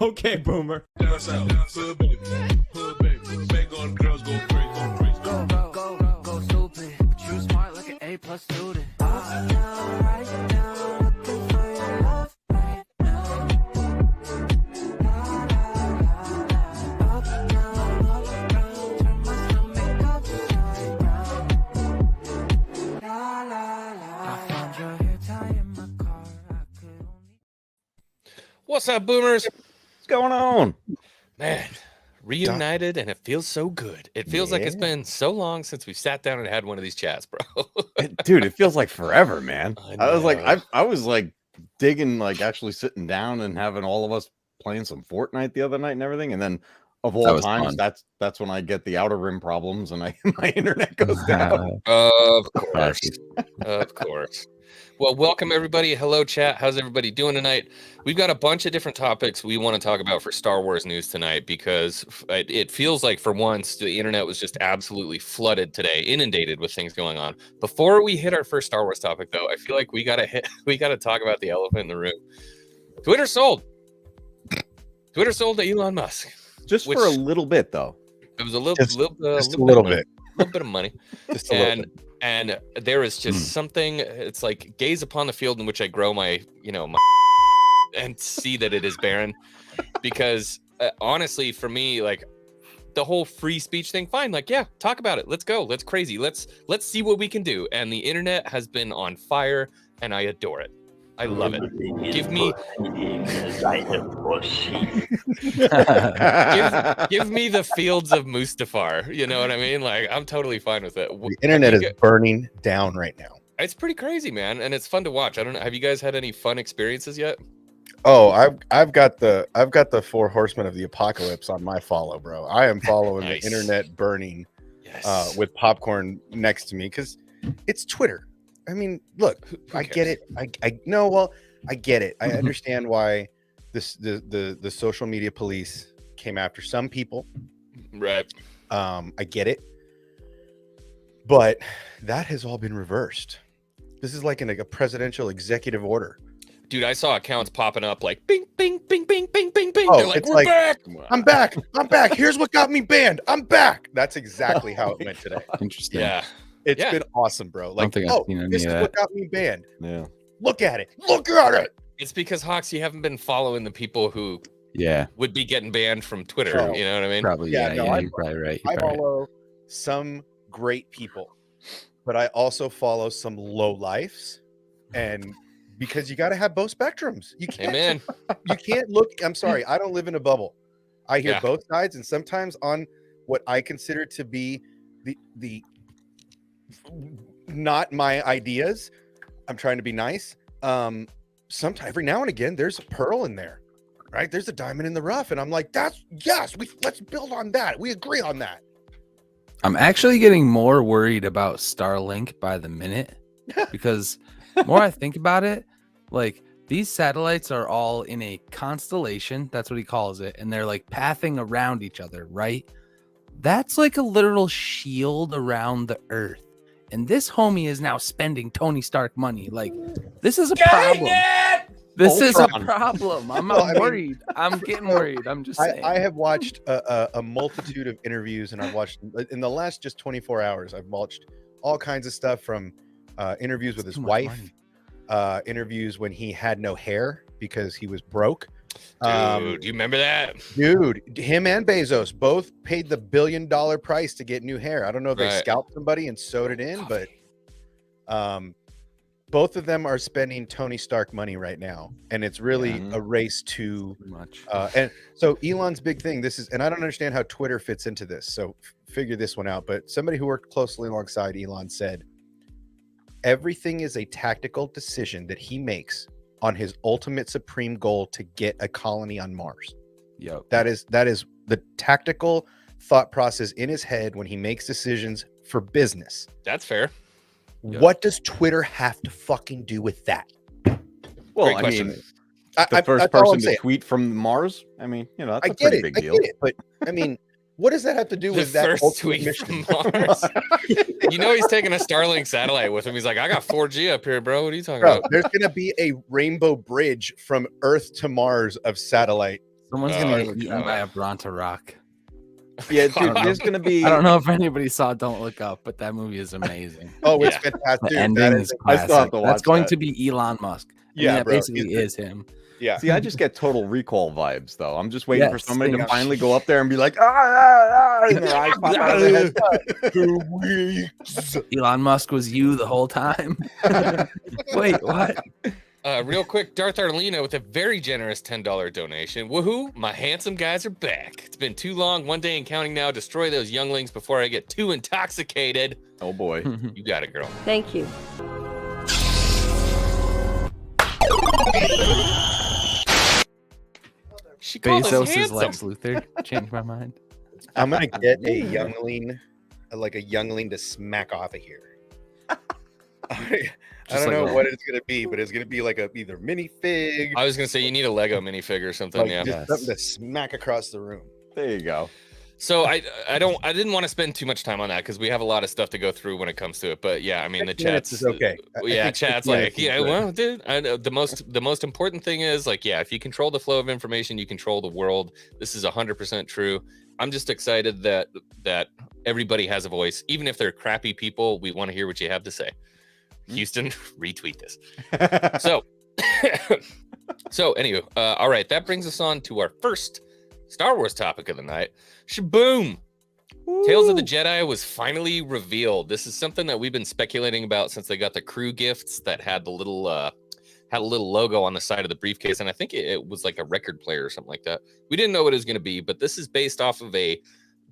Okay, boomer. Down south, hood baby, bang on girls, go crazy, go crazy. Go stupid. But you smart like an A+ student. Up now, right now, looking for your love right now. La, la, la. Up now, look around, turn my stomach upside down. La, la, la. I found your hair tie in my car. I could only. What's up, boomers? What's going on? Man, reunited, and it feels so good. It feels like it's been so long since we've sat down and had one of these chats, bro. Dude, it feels like forever, man. I I was like, know. I was like digging, like actually sitting down and having all of us playing some Fortnite the other night and everything. And then of That all was times, fun. that's when I get the outer rim problems and my internet goes down. Of course. Classic. Of course. Well, welcome everybody. Hello, chat. How's everybody doing tonight? We've got a bunch of different topics we want to talk about for Star Wars news tonight because it feels like for once the internet was just absolutely flooded today, inundated with things going on. Before we hit our first Star Wars topic, though, I feel like we gotta talk about the elephant in the room. Twitter sold to Elon Musk. Just Which- for a little bit, though. It was a little Just a little bit. a little bit of money. Just a little bit. And there is just something, it's like gaze upon the field in which I grow my and see that it is barren. Because honestly, for me, like the whole free speech thing, fine. Like, yeah, talk about it. Let's go. Let's crazy. Let's see what we can do. And the internet has been on fire and I adore it. I love it. Give me give me the fields of Mustafar. You know what I mean? Like, I'm totally fine with it. The internet is burning down right now. It's pretty crazy, man, and it's fun to watch. I don't know. Have you guys had any fun experiences yet? Oh, I've got the 4 horsemen of the apocalypse on my follow, bro. I am following Nice. the internet burning Yes. with popcorn next to me because it's Twitter. I mean, look, Who I get it. I know. Well, I get it. I understand why the social media police came after some people. Right. I get it, but that has all been reversed. This is like a presidential executive order. Dude, I saw accounts popping up like bing, bing, bing, bing, bing, bing, bing. Oh, They're like, it's we're like, back. I'm back. I'm back. Here's what got me banned. I'm back. That's exactly how it went today. Interesting. Yeah. It's Yeah. been awesome, bro. Like, think I've oh, seen any this of is that. what got me banned. Yeah. Look at it. Look at it. It's because, Hawks, you haven't been following the people who Yeah, would be getting banned from Twitter. Oh, You know what I mean? probably. Yeah, Yeah, no, yeah, you're probably right. I You're probably right. follow some great people, but I also follow some low lifes, and because you got to have both spectrums. You can't. Amen. You can't look. I'm sorry. I don't live in a bubble. I hear Yeah. both sides, and sometimes on what I consider to be the not my ideas. I'm trying to be nice. Sometimes every now and again, there's a pearl in there, right? There's a diamond in the rough, and I'm like, let's build on that. We agree on that. I'm actually getting more worried about Starlink by the minute because more I think about it, like these satellites are all in a constellation. That's what he calls it. And they're like pathing around each other, right? That's like a literal shield around the earth. And this homie is now spending Tony Stark money. Like, this is a problem. This is a Ultron. problem. I'm Well, I mean- worried. I'm getting worried. I'm just saying. I have watched a multitude of interviews, and I've watched in the last just 24 hours. I've watched all kinds of stuff from interviews with his Too much wife, money. interviews when he had no hair because he was broke. Dude, you remember that? Dude, him and Bezos both paid the $1 billion price to get new hair. I don't know if they Right. scalped somebody and sewed it in, but both of them are spending Tony Stark money right now, and it's really Yeah. a race to. Too much. And so Elon's big thing, this is, and I don't understand how Twitter fits into this. So figure this one out. But somebody who worked closely alongside Elon said, everything is a tactical decision that he makes on his ultimate supreme goal to get a colony on Mars. Yep. That is the tactical thought process in his head when he makes decisions for business. That's fair. Yep. What does Twitter have to fucking do with that? Well, Great I question. mean, the first that's all person I'm to saying. tweet from Mars. I mean, you know, that's I a get pretty it. big I deal. get it. But I mean, what does that have to do The with that first ultimate tweet mission? from Mars. You know he's taking a Starlink satellite with him. He's like, I got 4G up here, bro. What are you talking Bro, about? there's gonna be a rainbow bridge from Earth to Mars of satellite. Someone's Oh, gonna I get look- eaten by a Bronto Rock. Yeah, dude, there's gonna be. I don't know if anybody saw Don't Look Up, but that movie is amazing. Oh, it's Yeah. fantastic. The Dude, ending that is is, I still have classic. to That's watch going that. to be Elon Musk. I Yeah, mean, that bro, basically he's- is him. yeah. See, I just get Total Recall vibes, though. I'm just waiting for Yes, somebody to same. finally go up there and be like, and their eyes pop out of their head. 2 weeks. Elon Musk was you the whole time. Wait, what? Real quick, Darth Arlena with a very generous $10 donation. Woohoo! My handsome guys are back. It's been too long, 1 day and counting now. Destroy those younglings before I get too intoxicated. Oh boy. You got it, girl. Thank you. She called us Bezos is handsome. Lex Luthor. Changed my mind. I'm gonna get a youngling, like a youngling to smack off of here. I don't know what it's gonna be, but it's gonna be like a either minifig, I was gonna say you need a Lego minifig or something. like Yeah. just something to smack across the room. There you go. So I didn't want to spend too much time on that because we have a lot of stuff to go through when it comes to it. But yeah, I mean the 6 minutes chat's is okay. I Yeah, think 6 chat's minutes like, is yeah, good. well, dude, I know the most important thing is like, yeah, if you control the flow of information, you control the world. This is 100% true. I'm just excited that everybody has a voice, even if they're crappy people. We want to hear what you have to say. Houston, retweet this. So, anyway, all right, that brings us on to our first Star Wars topic of the night. Shaboom! Tales of the Jedi was finally revealed. This is something that we've been speculating about since they got the crew gifts that had the little logo on the side of the briefcase, and I think it was like a record player or something like that. We didn't know what it was going to be, but this is based off of a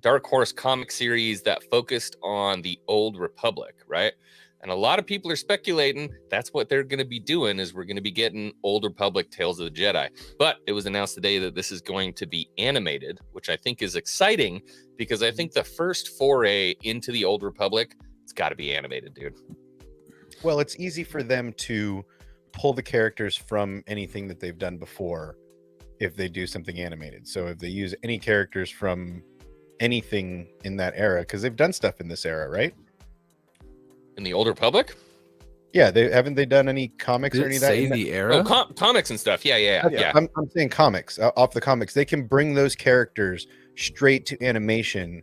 Dark Horse comic series that focused on the Old Republic, right? And a lot of people are speculating that's what they're going to be doing is we're going to be getting Old Republic Tales of the Jedi. But it was announced today that this is going to be animated, which I think is exciting because I think the first foray into the Old Republic, it's got to be animated, dude. Well, it's easy for them to pull the characters from anything that they've done before if they do something animated. So if they use any characters from anything in that era, because they've done stuff in this era, right? In the Old Republic? Yeah, they haven't they done any comics Did or any it of that? say in that- the era? Oh, comics and stuff. Yeah. I'm saying comics, off the comics. They can bring those characters straight to animation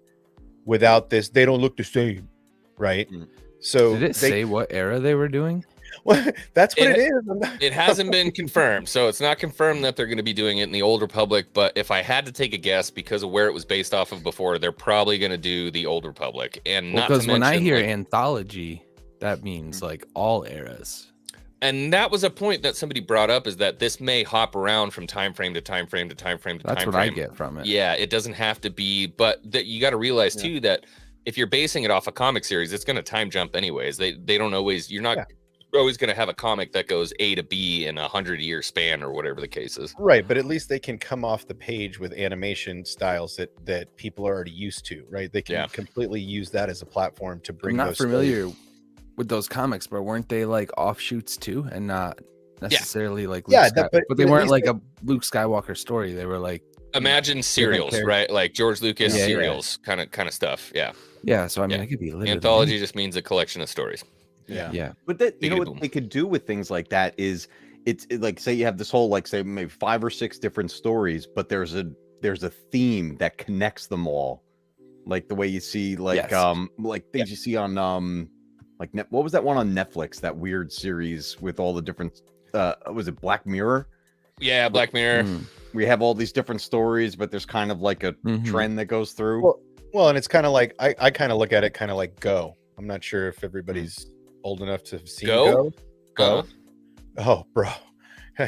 without this. They don't look the same, right? Mm. So Did it say what era they were doing? Well, that's what It- it is. I'm not- It hasn't been confirmed, so it's not confirmed that they're going to be doing it in the Old Republic. But if I had to take a guess, because of where it was based off of before, they're probably going to do the Old Republic. And not to Because when I mention, hear like- anthology, that means like all eras. and that was a point that somebody brought up, is that this may hop around from time frame to time frame to time frame to That's time what frame. I get from it. Yeah, it doesn't have to be, but that you got to realize too that if you're basing it off a comic series, it's going to time jump anyways. They don't always. You're not always going to have a comic that goes A to B in 100-year span or whatever the case is. Right, but at least they can come off the page with animation styles that people are already used to, right? They can completely use that as a platform to bring. I'm not those stories. familiar with those comics, but weren't they like offshoots too, and not necessarily like Luke Yeah, Sky- but but they at weren't least like a Luke Skywalker story. They were like Imagine serials, characters. right? Like George Lucas Yeah, yeah. serials, kind of stuff. Yeah. yeah. So I mean, Yeah. it could be literally Anthology just means a collection of stories. Yeah, But that you know Biggity what boom. they could do with things like that is like say you have this whole like say maybe 5 or 6 different stories, but there's a theme that connects them all. Like the way you see like Yes. like things you see on like what was that one on Netflix, that weird series with all the different was it Black Mirror? Yeah, Black Mirror. Mm. We have all these different stories, but there's kind of like a Mhm. trend that goes through. Well, and it's kind of like I kind of look at it kind of like Go. I'm not sure if everybody's old enough to see Go? Go. Uh-huh. Oh, bro,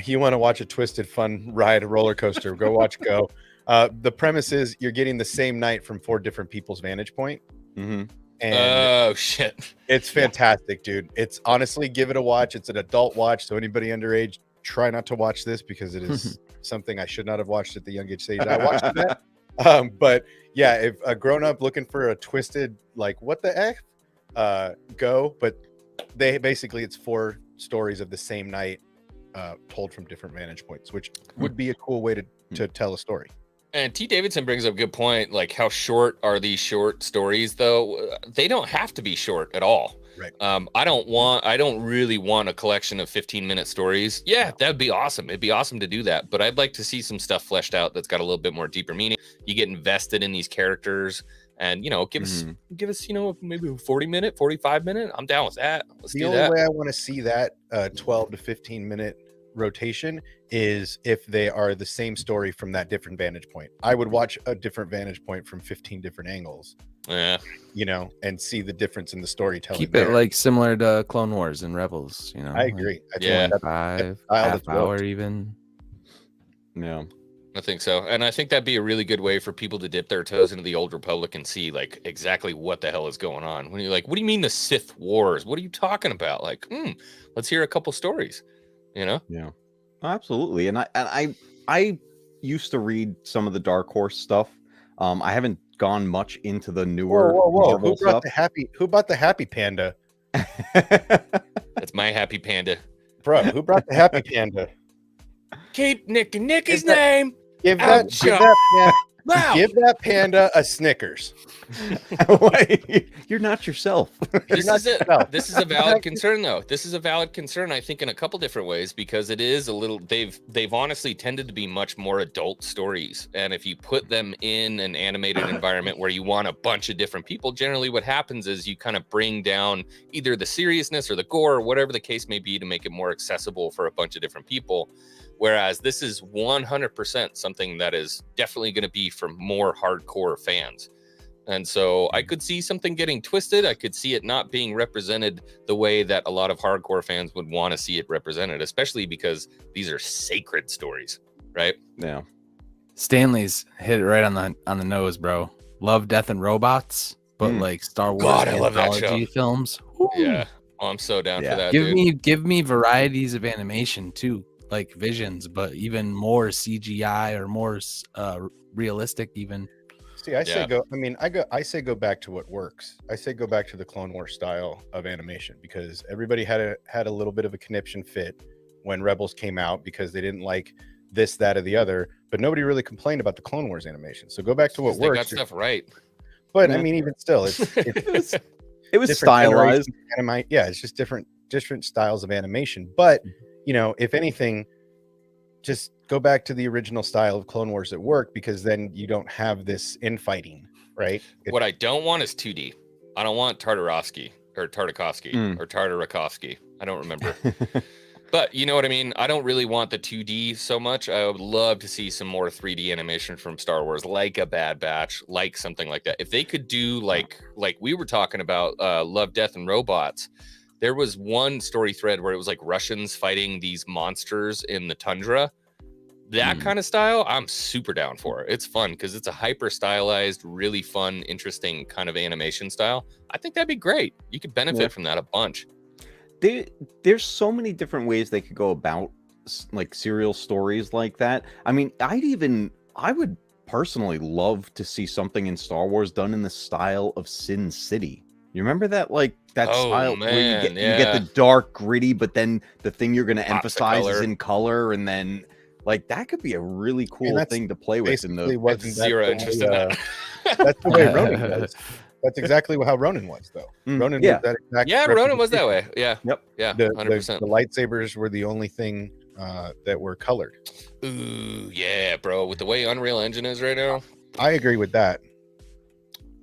you want to watch a twisted, fun ride, a roller coaster? Go watch Go. The premise is you're getting the same night from 4 different people's vantage point, Mhm. and Oh shit. it's fantastic, dude. It's honestly, give it a watch. It's an adult watch, so anybody underage, try not to watch this because it is something I should not have watched at the young age stage. I watched it at. But yeah, if a grown up looking for a twisted, like what the F, Go. But they basically it's 4 stories of the same night, told from different vantage points, which would be a cool way to tell a story. And T. Davidson brings up a good point. Like, how short are these short stories, though? They don't have to be short at all. Right. I don't really want a collection of 15-minute stories. Yeah, that'd be awesome. It'd be awesome to do that, but I'd like to see some stuff fleshed out that's got a little bit more deeper meaning. You get invested in these characters, and give us maybe a 40-minute, 45-minute. I'm down with that. Let's The do only that. way I want to see that 12 to 15-minute rotation is if they are the same story from that different vantage point. I would watch a different vantage point from 15 different angles, Yeah. and see the difference in the storytelling. Keep it like similar to Clone Wars and Rebels. I agree. I think Yeah. that's 5 style half that's hour worked. even. Yeah. I think so. And I think that'd be a really good way for people to dip their toes into the Old Republic and see like exactly what the hell is going on. When you're like, what do you mean the Sith Wars? What are you talking about? Like, let's hear a couple stories, Yeah. Absolutely. And I used to read some of the Dark Horse stuff. I haven't gone much into the newer Whoa. Marvel Who brought stuff. who bought the happy panda? That's my happy panda. Bro, who brought the happy panda? Keep Nicky's Is that- name. Give Out, give that panda a Snickers. Wait, you're not yourself. This not is it. yourself. This is a valid concern, though. This is a valid concern, I think, in a couple different ways, because it is a little. They've honestly tended to be much more adult stories, and if you put them in an animated environment where you want a bunch of different people, generally what happens is you kind of bring down either the seriousness or the gore, or whatever the case may be, to make it more accessible for a bunch of different people. Whereas this is 100% something that is definitely going to be for more hardcore fans. And so I could see something getting twisted. I could see it not being represented the way that a lot of hardcore fans would want to see it represented, especially because these are sacred stories, right? Yeah. Stanley's hit it right on the nose, bro. Love, Death, and Robots, but like Star Wars God, I love that anthology show. films. Yeah. Oh, I'm so down for that, Give me varieties of animation too, like Visions, but even more CGI or more realistic even. See, I say go back to what works. I say go back to the Clone Wars style of animation, because everybody had a little bit of a conniption fit when Rebels came out because they didn't like this, that, or the other, but nobody really complained about the Clone Wars animation. So go back to what They works. got stuff right. But Yeah. I mean, even still, it's It was different stylized. generations of yeah, it's just different styles of animation. But if anything, just go back to the original style of Clone Wars at work, because then you don't have this infighting, right? What I don't want is 2D. I don't want Tartakovsky or Tartakovsky. I don't remember. But you know what I mean? I don't really want the 2D so much. I would love to see some more 3D animation from Star Wars, like a Bad Batch, like something like that. If they could do like we were talking about Love, Death, and Robots, there was one story thread where it was like Russians fighting these monsters in the tundra. That kind of style, I'm super down for. It's fun because it's a hyper stylized, really fun, interesting kind of animation style. I think that'd be great. You could benefit from that a bunch. There's so many different ways they could go about like serial stories like that. I mean, I would personally love to see something in Star Wars done in the style of Sin City. You remember that style where you get the dark, gritty, but then the thing you're going to emphasize is in color, and then like that could be a really cool thing to play with. In the wasn't zero interest in that. That's the way Ronin was. That's exactly how Ronin was, though. Ronin was that exact. Yeah, Ronin was that way. Yeah. Yep. Yeah. The 100%. lightsabers were the only thing that were colored. Ooh, yeah, bro. With the way Unreal Engine is right now, I agree with that.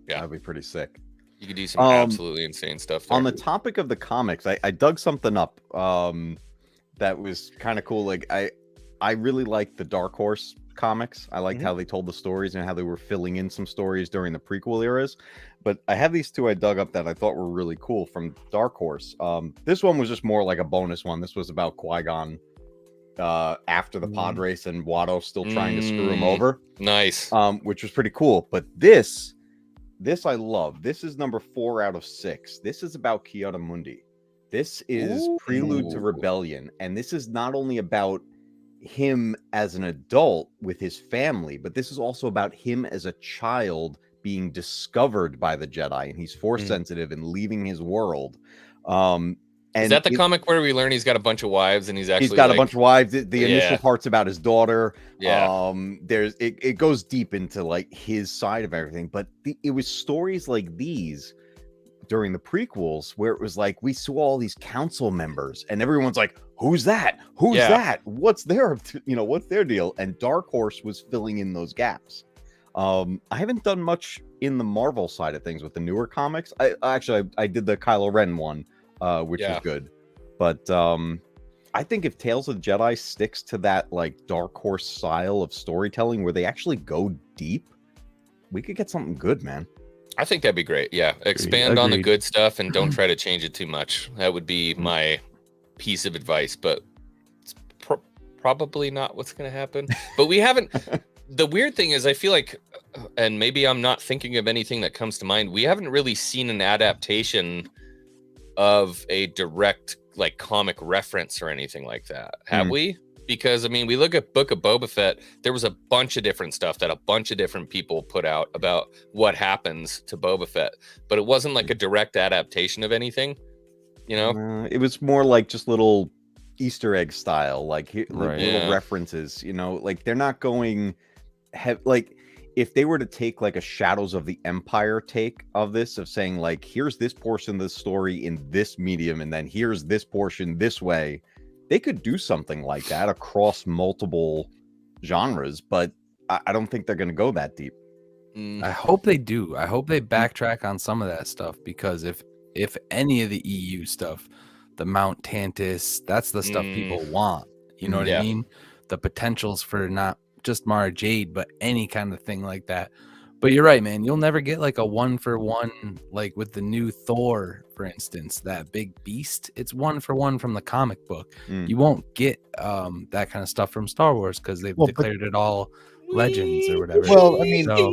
Yeah. That'd be pretty sick. you could do some absolutely insane stuff there. On the topic of the comics, I dug something up that was kind of cool. Like I really liked the Dark Horse comics. I liked how they told the stories and how they were filling in some stories during the prequel eras. But I have these two I dug up that I thought were really cool from Dark Horse. This one was just more like a bonus one. This was about Qui-Gon after the pod race and Watto still trying to screw him over. Nice. Which was pretty cool. But this I love. This is number 4 out of 6. This is about Ki-Adi-Mundi. This is Prelude to Rebellion. And this is not only about him as an adult with his family, but this is also about him as a child being discovered by the Jedi, and he's force sensitive and leaving his world. And is that the comic where we learn he's got a bunch of wives and he's got a bunch of wives? The initial part's about his daughter. Yeah. It goes deep into like his side of everything, but it was stories like these during the prequels where it was like we saw all these council members and everyone's like, who's that? Who's Yeah. that? What's their what's their deal? And Dark Horse was filling in those gaps. I haven't done much in the Marvel side of things with the newer comics. I did the Kylo Ren one, which Yeah. was good. But I think if Tales of the Jedi sticks to that like Dark Horse style of storytelling where they actually go deep, we could get something good, man. I think that'd be great. Yeah, expand on the Agreed. good stuff and don't try to change it too much. That would be my piece of advice, but it's probably not what's going to happen. But we haven't. The weird thing is, I feel like, and maybe I'm not thinking of anything that comes to mind. We haven't really seen an adaptation of a direct like comic reference or anything like that, have we? Because I mean, we look at Book of Boba Fett. There was a bunch of different stuff that a bunch of different people put out about what happens to Boba Fett, but it wasn't like a direct adaptation of anything. You know, It was more like just little Easter egg style, like Right. little Yeah. references. Like they're not going like if they were to take like a Shadows of the Empire take of this, of saying like, here's this portion of the story in this medium, and then here's this portion this way, they could do something like that across multiple genres, but I don't think they're going to go that deep. I hope they do. I hope they backtrack on some of that stuff, because if any of the EU stuff, the Mount Tantus, that's the stuff people want. You know what Yeah. I mean? The potentials for not just Mara Jade, but any kind of thing like that. But you're right, man. You'll never get like a 1-for-1, like with the new Thor, for instance, that big beast. It's 1-for-1 from the comic book. You won't get that kind of stuff from Star Wars because they've Well, but- declared it all legends or whatever. Well, I mean, So,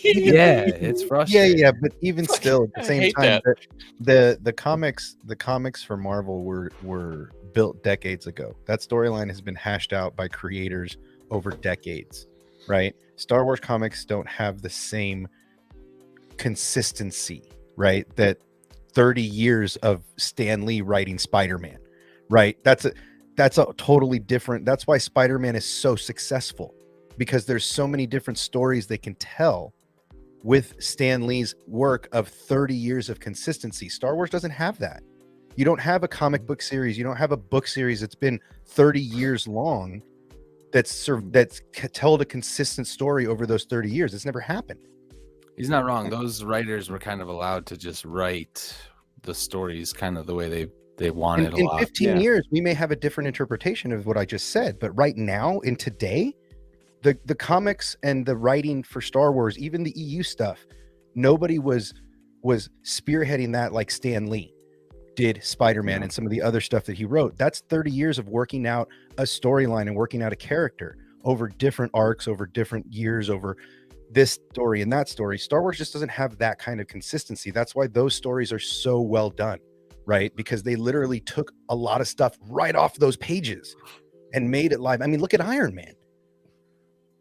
yeah, it's frustrating. yeah, but even still, at the I same hate time, the comics for Marvel were built decades ago. That storyline has been hashed out by creators over decades, right? Star Wars comics don't have the same consistency, right? That 30 years of Stan Lee writing Spider-Man, right? That's a totally different. That's why Spider-Man is so successful, because there's so many different stories they can tell with Stan Lee's work of 30 years of consistency. Star Wars doesn't have that. You don't have a comic book series. You don't have a book series that's been 30 years long that's told a consistent story over those 30 years. It's never happened. He's not wrong. Those writers were kind of allowed to just write the stories kind of the way they wanted a In lot. 15 years, we may have a different interpretation of what I just said, but right now, in today, the comics and the writing for Star Wars, even the EU stuff, nobody was spearheading that like Stan Lee did Spider-Man and some of the other stuff that he wrote. That's 30 years of working out a storyline and working out a character over different arcs, over different years, over this story and that story. Star Wars just doesn't have that kind of consistency. That's why those stories are so well done, right? Because they literally took a lot of stuff right off those pages and made it live. I mean, look at Iron Man,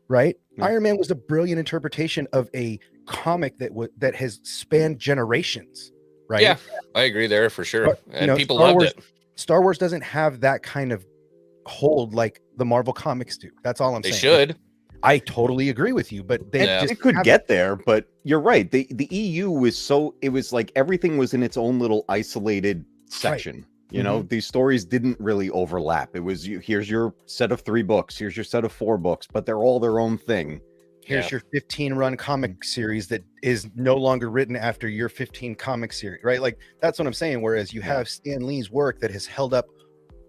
right? Yeah. Iron Man was a brilliant interpretation of a comic that has spanned generations, right? Yeah, I agree there for sure. But, And people Star loved Wars, it. Star Wars doesn't have that kind of hold like the Marvel comics do. That's all I'm They saying. should. I totally agree with you, but they Yeah. just It could haven't. get there, but you're right. The EU was it was like everything was in its own little isolated section. You know, these stories didn't really overlap. It was here's your set of 3 books, here's your set of 4 books, but they're all their own thing. Here's your 15-run comic series that is no longer written after your 15 comic series, right? Like that's what I'm saying. Whereas you have Stan Lee's work that has held up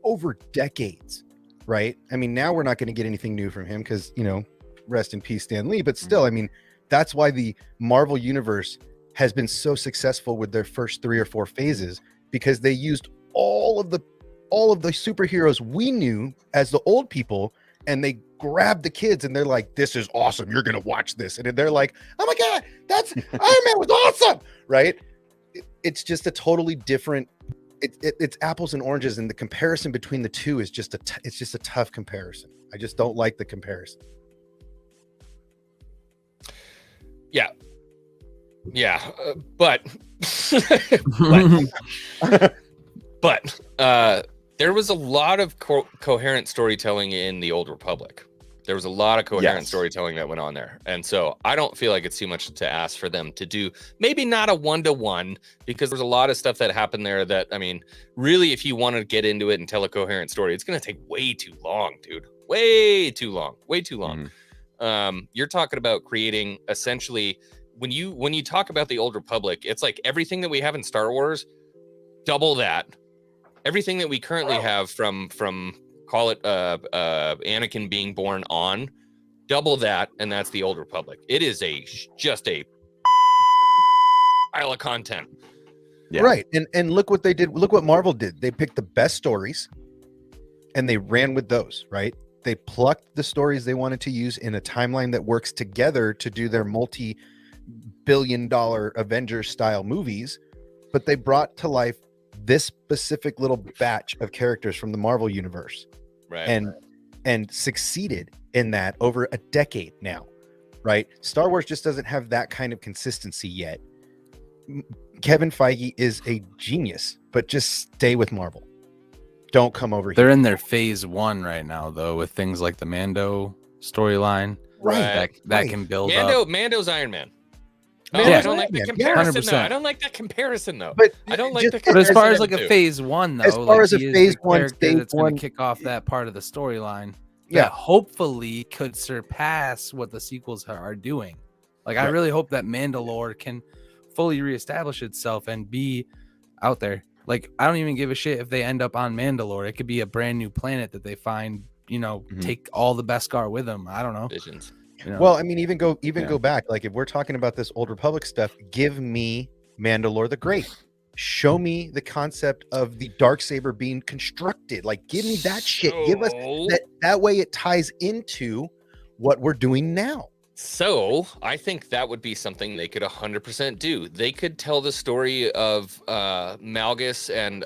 over decades, right? I mean, now we're not going to get anything new from him because, rest in peace, Stan Lee. But still, I mean, that's why the Marvel universe has been so successful with their first 3 or 4 phases, because they used all of the superheroes we knew as the old people, and they grabbed the kids and they're like, this is awesome, you're gonna watch this, and they're like, oh my god, that's Iron Man was awesome, right? It's just a totally different, it's apples and oranges, and the comparison between the two is just it's just a tough comparison. I just don't like the comparison. But there was a lot of coherent storytelling in the Old Republic. There was a lot of coherent Yes. storytelling that went on there. And so I don't feel like it's too much to ask for them to do. Maybe not a 1-to-1, because there's a lot of stuff that happened there that, I mean, really, if you want to get into it and tell a coherent story, it's going to take way too long, dude. Way too long. Way too long. You're talking about creating essentially, when you talk about the Old Republic, it's like everything that we have in Star Wars, double that. Everything that we currently have from call it Anakin being born on, double that, and that's the Old Republic. It is just a pile of content. Yeah. Right. And look what they did. Look what Marvel did. They picked the best stories and they ran with those, right? They plucked the stories they wanted to use in a timeline that works together to do their multi-billion-dollar Avengers style movies, but they brought to life this specific little batch of characters from the Marvel universe, Right. and succeeded in that over a decade now, right? Star Wars just doesn't have that kind of consistency yet. Kevin Feige is a genius, but just stay with Marvel. Don't come over They're here. in their phase 1 right now, though, with things like the Mando storyline. Right. That can build up. Mando's Iron Man. Mando's I don't like the Iron Man, comparison, though. 100%. I don't like that comparison, though. But I don't like just- the But as far comparison as like of a the two. phase 1, though, As far like, as a he is phase the 1, character stage that's going 1 to kick off that part of the storyline. Yeah. That hopefully could surpass what the sequels are doing. Like, I Right. really hope that Mandalore can fully reestablish itself and be out there. Like, I don't even give a shit if they end up on Mandalore. It could be a brand new planet that they find, take all the Beskar with them. I don't know. Visions. Well, I mean, even go Yeah. back. Like, if we're talking about this Old Republic stuff, give me Mandalore the Great. Show me the concept of the Darksaber being constructed. Like, give me that shit. Give us So- that way it ties into what we're doing now. So I think that would be something they could 100% do. They could tell the story of Malgus and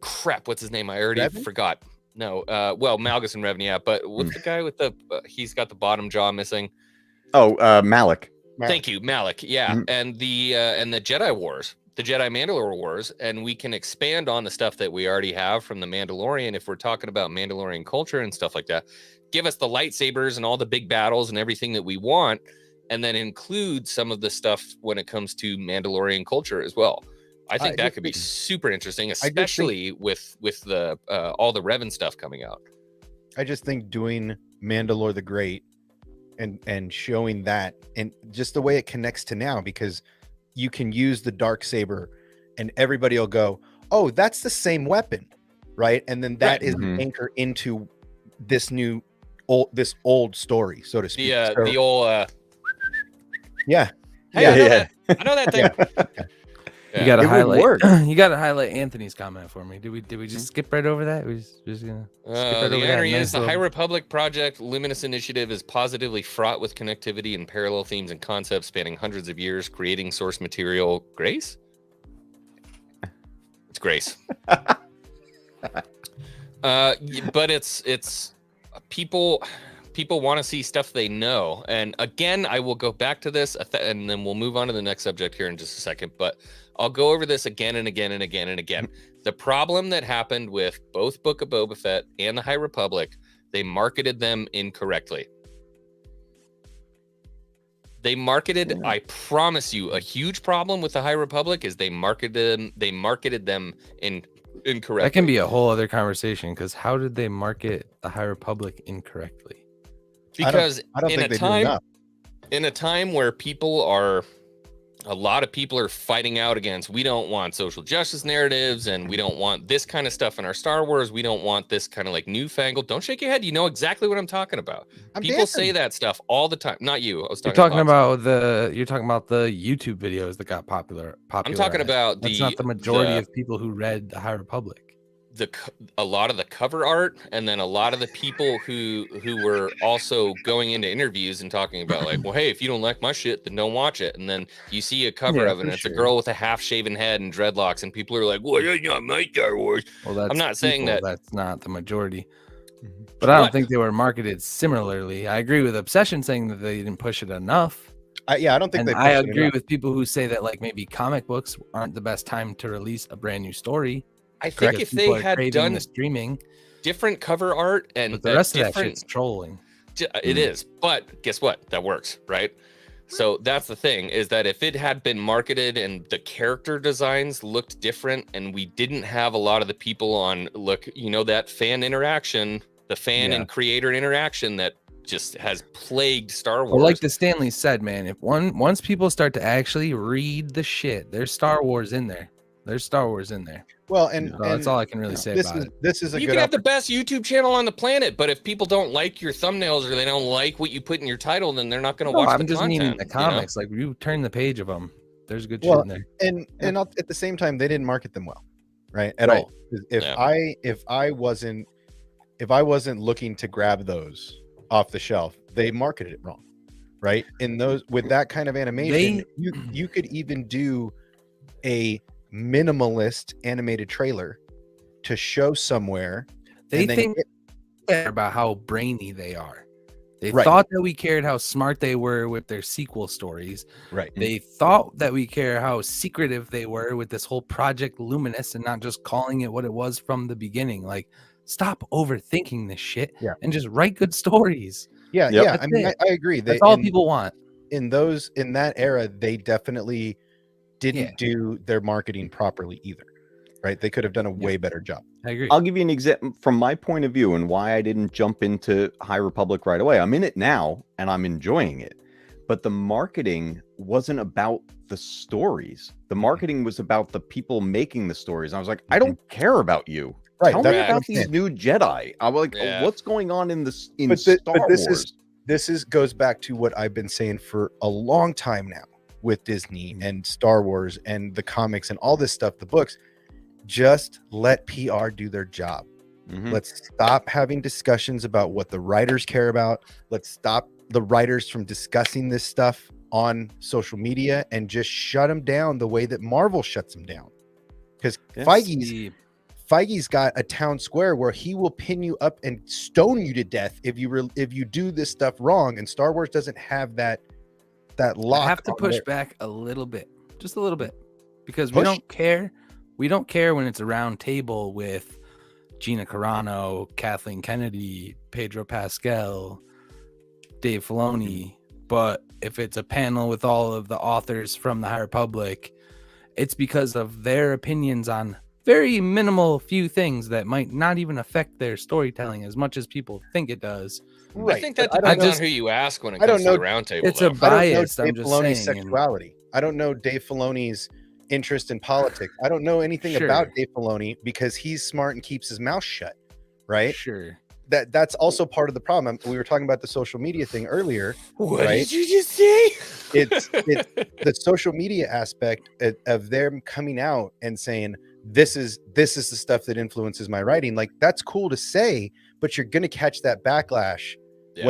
crap, what's his name? I already Revan? forgot. No, well, Malgus and Revan, yeah, but what's the guy with the he's got the bottom jaw missing? Oh, Malik. Thank you, Malik. Yeah, Mhm. and the Jedi Wars, the Jedi Mandalore Wars, and we can expand on the stuff that we already have from the Mandalorian if we're talking about Mandalorian culture and stuff like that. Give us the lightsabers and all the big battles and everything that we want, and then include some of the stuff when it comes to Mandalorian culture as well. I think that just could be think- super interesting, just think- especially with the all the Revan stuff coming out. I just think doing Mandalore the Great and showing that, and just the way it connects to now, because you can use the Darksaber and everybody will go, oh, that's the same weapon, right? And then that Right. is Mhm. the anchor into this old story, so to speak. The old Yeah. hey, Yeah. I know that. I know that thing. You gotta It would highlight. work. You gotta highlight Anthony's comment for me. Did we just skip right over that? We just gonna skip right The over that. irony Nice is the little- High Republic Project Luminous Initiative is positively fraught with connectivity and parallel themes and concepts spanning hundreds of years, creating source material. Grace? It's Grace. But it's people want to see stuff they know. And again, I will go back to this and then we'll move on to the next subject here in just a second. But I'll go over this again and again and again and again. The problem that happened with both Book of Boba Fett and the High Republic, they marketed them incorrectly. They marketed, I promise you, a huge problem with the High Republic is they marketed them incorrectly. That can be a whole other conversation, because how did they market the High Republic incorrectly? because I don't in think a they do time enough. in a time where a lot of people are fighting out against, we don't want social justice narratives and we don't want this kind of stuff in our Star Wars. We don't want this kind of like newfangled. Don't shake your head. You know exactly what I'm talking about. People say that stuff all the time. Not you. I was You're talking talking about the YouTube videos that got popular. I'm talking about That's not the majority of people who read the High Republic. a lot of the cover art, and then a lot of the people who were also going into interviews and talking about like, well, hey, if you don't like my shit, then don't watch it. And then you see a cover Yeah, of it, and for it's a sure. girl with a half-shaven head and dreadlocks, and people are like, well, that's not my Star Wars. Well, that's not saying people, that- that's not the majority. Mhm. But I don't What? think they were marketed similarly. I agree with Obsession saying that they didn't push it enough. I don't think And they. I pushed it agree enough. with people who say that like maybe comic books aren't the best time to release a brand new story. I think because if people they are had craving done the streaming, different cover art and but the rest of that different shit's trolling. It is, but guess what? That works, right? So that's the thing, is that if it had been marketed and the character designs looked different and we didn't have a lot of the people on, look, that fan interaction, the fan and creator interaction that just has plagued Star Wars. Well, like the Stanley said, man, if once people start to actually read the shit, there's Star Wars in there. There's Star Wars in there. Well, and So that's all I can really say about it. This is a You good can have the best YouTube channel on the planet, but if people don't like your thumbnails or they don't like what you put in your title, then they're not going to watch I'm the just content. meaning the comics. Like you turn the page of them, there's good shit Well, in there. and at the same time, they didn't market them well, right? At Right. all. If I wasn't looking to grab those off the shelf, they marketed it wrong, right? In those with that kind of animation, you could even do a minimalist animated trailer to show somewhere. They and then think about how brainy they are. They Right. thought that we cared how smart they were with their sequel stories. right. They thought that we care how secretive they were with this whole Project Luminous and not just calling it what it was from the beginning. Like, stop overthinking this shit and just write good stories. Yeah, Yep. yeah. I mean, I agree. That's all people want. In that era, they definitely didn't do their marketing properly either, right? They could have done a way better job. I agree. I'll give you an example from my point of view and why I didn't jump into High Republic right away. I'm in it now and I'm enjoying it, but the marketing wasn't about the stories. The marketing was about the people making the stories. I was like, I don't care about you. Right. Tell me that's about these new Jedi. I was like, Yeah. what's going on in this But Star this Wars? is goes back to what I've been saying for a long time now with Disney and Star Wars and the comics and all this stuff, the books. Just let PR do their job. Mhm. Let's stop having discussions about what the writers care about. Let's stop the writers from discussing this stuff on social media and just shut them down the way that Marvel shuts them down. Because Feige's got a town square where he will pin you up and stone you to death if you do this stuff wrong. And Star Wars doesn't have that lock. I have to on push their- back a little bit, just a little bit, because we Push. don't care. We don't care when it's a round table with Gina Carano, Kathleen Kennedy, Pedro Pascal, Dave Filoni. But if it's a panel with all of the authors from the High Republic, it's because of their opinions on very minimal few things that might not even affect their storytelling as much as people think it does. Right. I think that but I don't depends know- on who you ask when it I don't comes to the know- round table. It's a though. I don't know bias. I'm Dave just Filoni's saying. sexuality. I don't know Dave Filoni's interest in politics. I don't know anything Sure. about Dave Filoni because he's smart and keeps his mouth shut. Right. Sure. That's also part of the problem. We were talking about the social media thing earlier. What right? did you just say? It's the social media aspect of them coming out and saying this is the stuff that influences my writing. Like, that's cool to say, but you're gonna catch that backlash Yeah.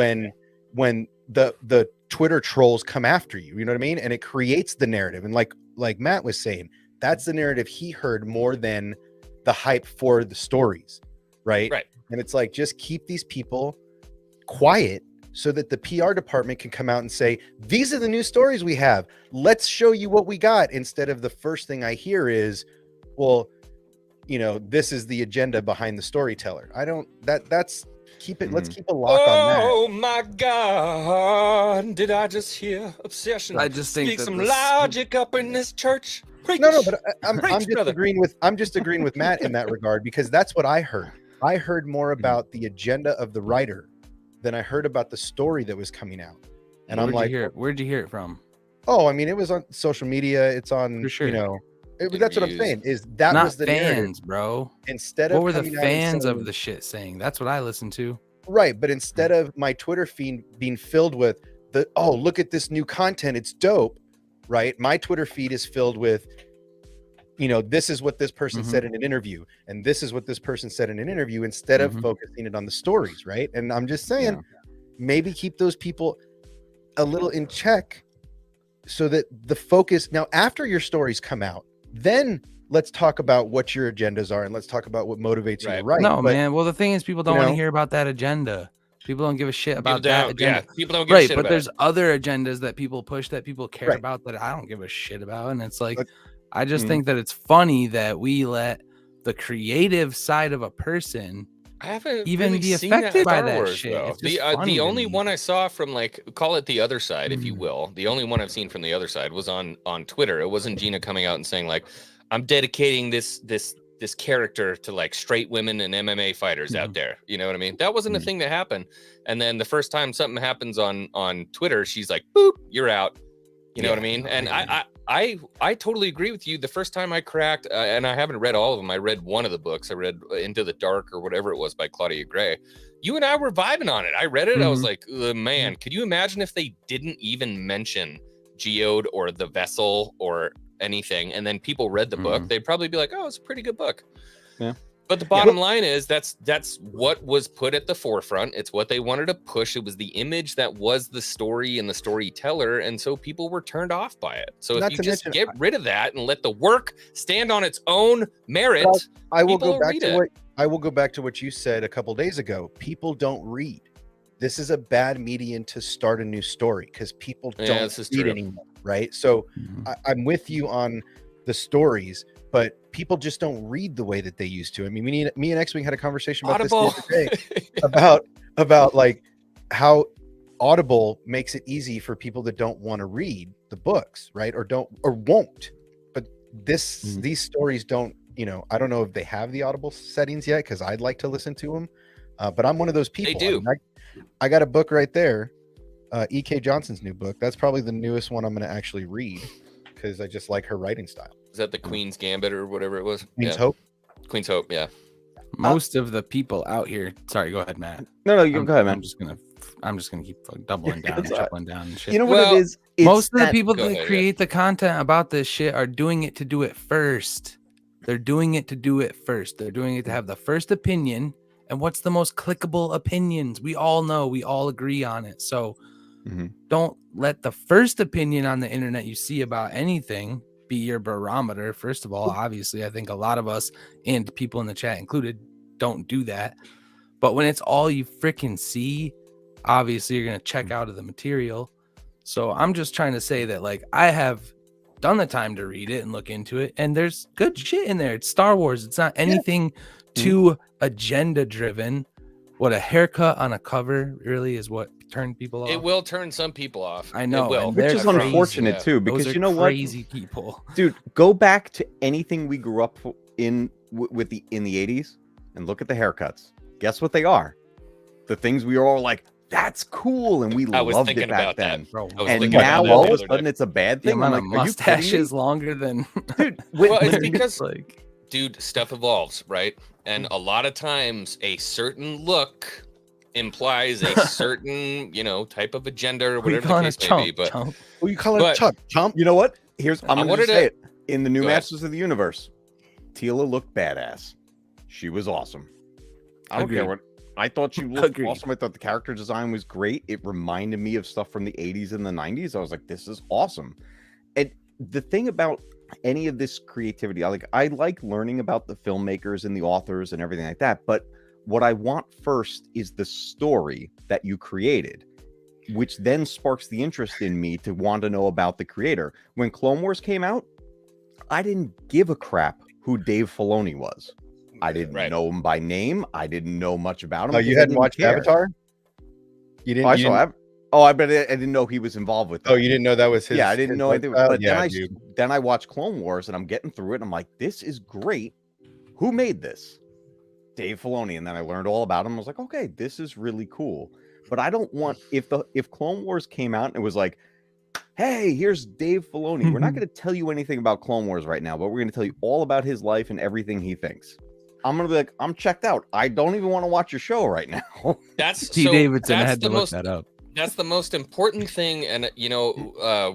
when the Twitter trolls come after you. You know what I mean? And it creates the narrative. And like Matt was saying, that's the narrative he heard more than the hype for the stories, right? Right. And it's like, just keep these people quiet so that the PR department can come out and say, these are the new stories we have. Let's show you what we got. Instead of the first thing I hear is, well, this is the agenda behind the storyteller. Let's keep a lock on that. Oh my God! Did I just hear obsession? I just think Speak that some this- logic up in this church. Preach. No, but I'm Preach, just brother. agreeing with Matt in that regard, because that's what I heard. I heard more about the agenda of the writer than I heard about the story that was coming out. And I'm like, where'd you hear it from? oh, I mean, it was on social media. It's on, For sure. that's what I'm Interviews. saying. Is that Not was the narrative. fans, bro. Instead of What were the coming out and fans saying- of the shit saying? That's what I listened to. Right, but instead of my Twitter feed being filled with look at this new content, it's dope, right? My Twitter feed is filled with, this is what this person Mhm. said in an interview, and this is what this person said in an interview, instead of Mhm. focusing it on the stories, right? And I'm just saying, maybe keep those people a little in check so that the focus, now after your stories come out, then let's talk about what your agendas are and let's talk about what motivates you to Right. write. No, But man. Well, the thing is, people don't you want to know- hear about that agenda. People don't give a shit People about that don't. agenda. Yeah, people don't give a Right, shit but about there's it. other agendas that people push that people care Right. about that I don't give a shit about. And it's like, But- I just Mhm. think that it's funny that we let the creative side of a person I haven't even really be seen that affected by Star that Wars, shit. though. It's just The funny to only me. one I saw from, like, call it the other side, if you Mm. will. The only one I've seen from the other side was on Twitter. It wasn't Gina coming out and saying, like, I'm dedicating this character to, like, straight women and MMA fighters out there. You know what I mean? That wasn't a thing that happened. And then the first time something happens on Twitter, she's like, boop, you're out. You know what I mean? And I totally agree with you. The first time I cracked, and I haven't read all of them. I read one of the books. I read Into the Dark or whatever it was by Claudia Gray. You and I were vibing on it. I read it. I was like, man, could you imagine if they didn't even mention Geode or the Vessel or anything, and then people read the book? They'd probably be like, oh, it's a pretty good book. Yeah. But the bottom line is that's what was put at the forefront. It's what they wanted to push. It was the image that was the story and the storyteller, and so people were turned off by it. So if you just get rid of that and let the work stand on its own merit, I will people go back read to it. what I will go back to what you said a couple days ago. People don't read. This is a bad medium to start a new story because people don't this is read true. anymore, right? So I'm with you on the stories, but people just don't read the way that they used to. I mean, me and X-Wing had a conversation about Audible. this the other day about like how Audible makes it easy for people that don't want to read the books, right? Or won't. But these stories don't, you know, I don't know if they have the Audible settings yet because I'd like to listen to them. But I'm one of those people. They do. I mean, I got a book right there, E.K. Johnson's new book. That's probably the newest one I'm going to actually read because I just like her writing style. Is that the Queen's Gambit or whatever it was? Queen's Hope. Queen's Hope, yeah. Most of the people out here. Sorry, go ahead, Matt. No, you go ahead, man. I'm just gonna keep doubling down, tripling down and shit. You know what it is? It's Most of the that- people Go that ahead, create the content about this shit are doing it to do it first. They're doing it to do it first. They're doing it to have the first opinion. And what's the most clickable opinions? We all know, we all agree on it. So don't let the first opinion on the internet you see about anything be your barometer. First of all, obviously, I think a lot of us and people in the chat included don't do that. But when it's all you freaking see, obviously you're going to check out of the material. So I'm just trying to say that, like, I have done the time to read it and look into it, and there's good shit in there. It's Star Wars. It's not anything too agenda driven. What a haircut on a cover really is what turned people off. It will turn some people off. I know, It will. and Which they're is crazy. unfortunate too, Those because are you know what, crazy people. dude, go back to anything we grew up in with in the 80s and look at the haircuts. Guess what they are? The things we were all like, that's cool, and we I was loved thinking it back about then. that. Bro, I was And thinking now about that all the of a other sudden day. it's a bad the thing. I'm amount like, of are you kidding mustache me? is longer than Dude, Well, it's when- because, like, dude, stuff evolves, right? And a lot of times a certain look implies a certain, you know, type of agenda or what are you whatever the calling case a may be. chump? But Chump? Well, you call it But- Chuck Chump. you know what? I'm I gonna wanted just say to- it. In the new Go ahead. Masters of the Universe, Teela looked badass. She was awesome. I don't care Agreed. what. I thought she looked Agreed. awesome. I thought the character design was great. It reminded me of stuff from the 80s and the 90s. I was like, this is awesome. And the thing about any of this creativity, I like learning about the filmmakers and the authors and everything like that. But what I want first is the story that you created, which then sparks the interest in me to want to know about the creator. When Clone Wars came out, I didn't give a crap who Dave Filoni was. I didn't Right. know him by name. I didn't know much about him. Oh, because you I hadn't didn't watched care. Avatar? You didn't. Oh, I you saw didn't- but I didn't know he was involved with that. Oh, you didn't know that was his. Yeah, I didn't his know work anything. style? But Yeah, then I watched Clone Wars and I'm getting through it. And I'm like, this is great. Who made this? Dave Filoni. And then I learned all about him. I was like, okay, this is really cool. But I don't want if Clone Wars came out and it was like, hey, here's Dave Filoni. We're not going to tell you anything about Clone Wars right now, but we're going to tell you all about his life and everything he thinks. I'm going to be like, I'm checked out. I don't even want to watch your show right now. that's T. so Davidson, I that's had to the look most that up. that's the most important thing. And you know,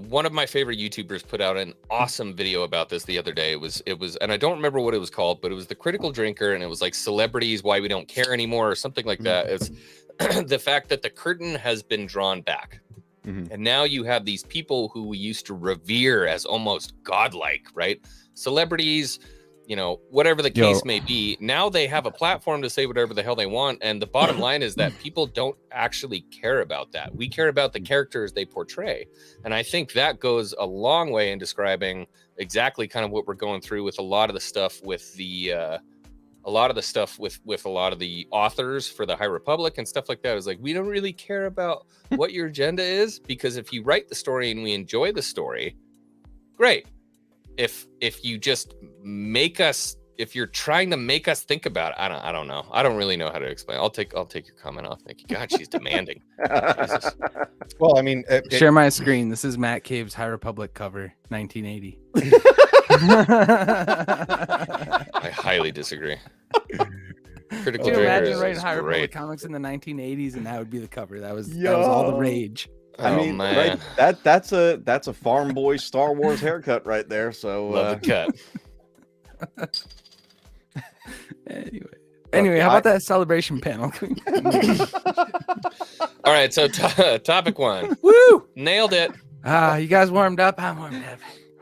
one of my favorite YouTubers put out an awesome video about this the other day. It was and I don't remember what it was called, but it was The Critical Drinker, and it was like celebrities, why we don't care anymore, or something like that. It's the fact that the curtain has been drawn back. And now you have these people who we used to revere as almost godlike, right? Celebrities, you know, whatever the case may be. Now they have a platform to say whatever the hell they want. And the bottom line is that people don't actually care about that. We care about the characters they portray. And I think that goes a long way in describing exactly kind of what we're going through with a lot of the stuff with the a lot of the stuff with a lot of the authors for the High Republic and stuff like that is like, we don't really care about what your agenda is, because if you write the story and we enjoy the story, great. If you just make us, if you're trying to make us think about it, I don't know. I don't really know how to explain. I'll take your comment off, Nikki. God, she's demanding. Jesus. Well, I mean, Share my screen. This is Matt Cave's High Republic cover, 1980. I highly disagree. Critical Can you Drinker imagine is writing High Republic great. comics in the 1980s and that would be the cover? That was all the Yo. rage. I mean, man. right? That's a farm boy Star Wars haircut right there. So Love the cut. Anyway, how about that celebration panel? All right, so topic one. Woo! Nailed it. You guys warmed up. I'm warmed up.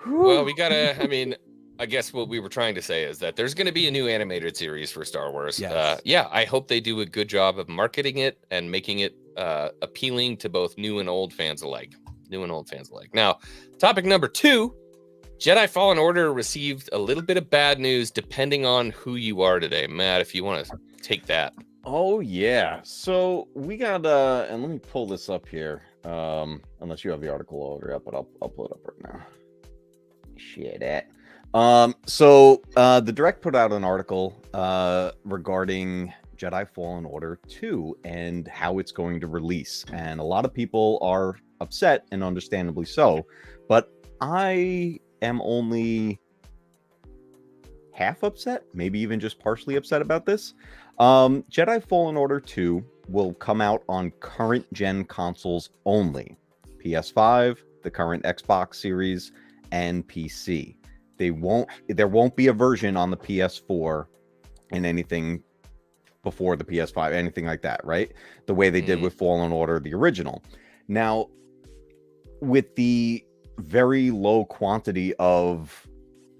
Well, we gotta. I mean, I guess what we were trying to say is that there's going to be a new animated series for Star Wars. Yes. Yeah, I hope they do a good job of marketing it and making it appealing to both new and old fans alike. Now, topic number 2. Jedi Fallen Order received a little bit of bad news depending on who you are today. Matt, if you want to take that. Oh yeah. So we got and let me pull this up here. Unless you have the article over up, but I'll pull it up right now. Shit that. So the Direct put out an article regarding Jedi Fallen Order 2 and how it's going to release. And a lot of people are upset, and understandably so, but I am only half upset, maybe even just partially upset about this. Jedi Fallen Order 2 will come out on current gen consoles only. PS5, the current Xbox Series, and PC. There won't be a version on the PS4 and anything before the PS5, anything like that, right? The way they did with Fallen Order, the original. Now, with the very low quantity of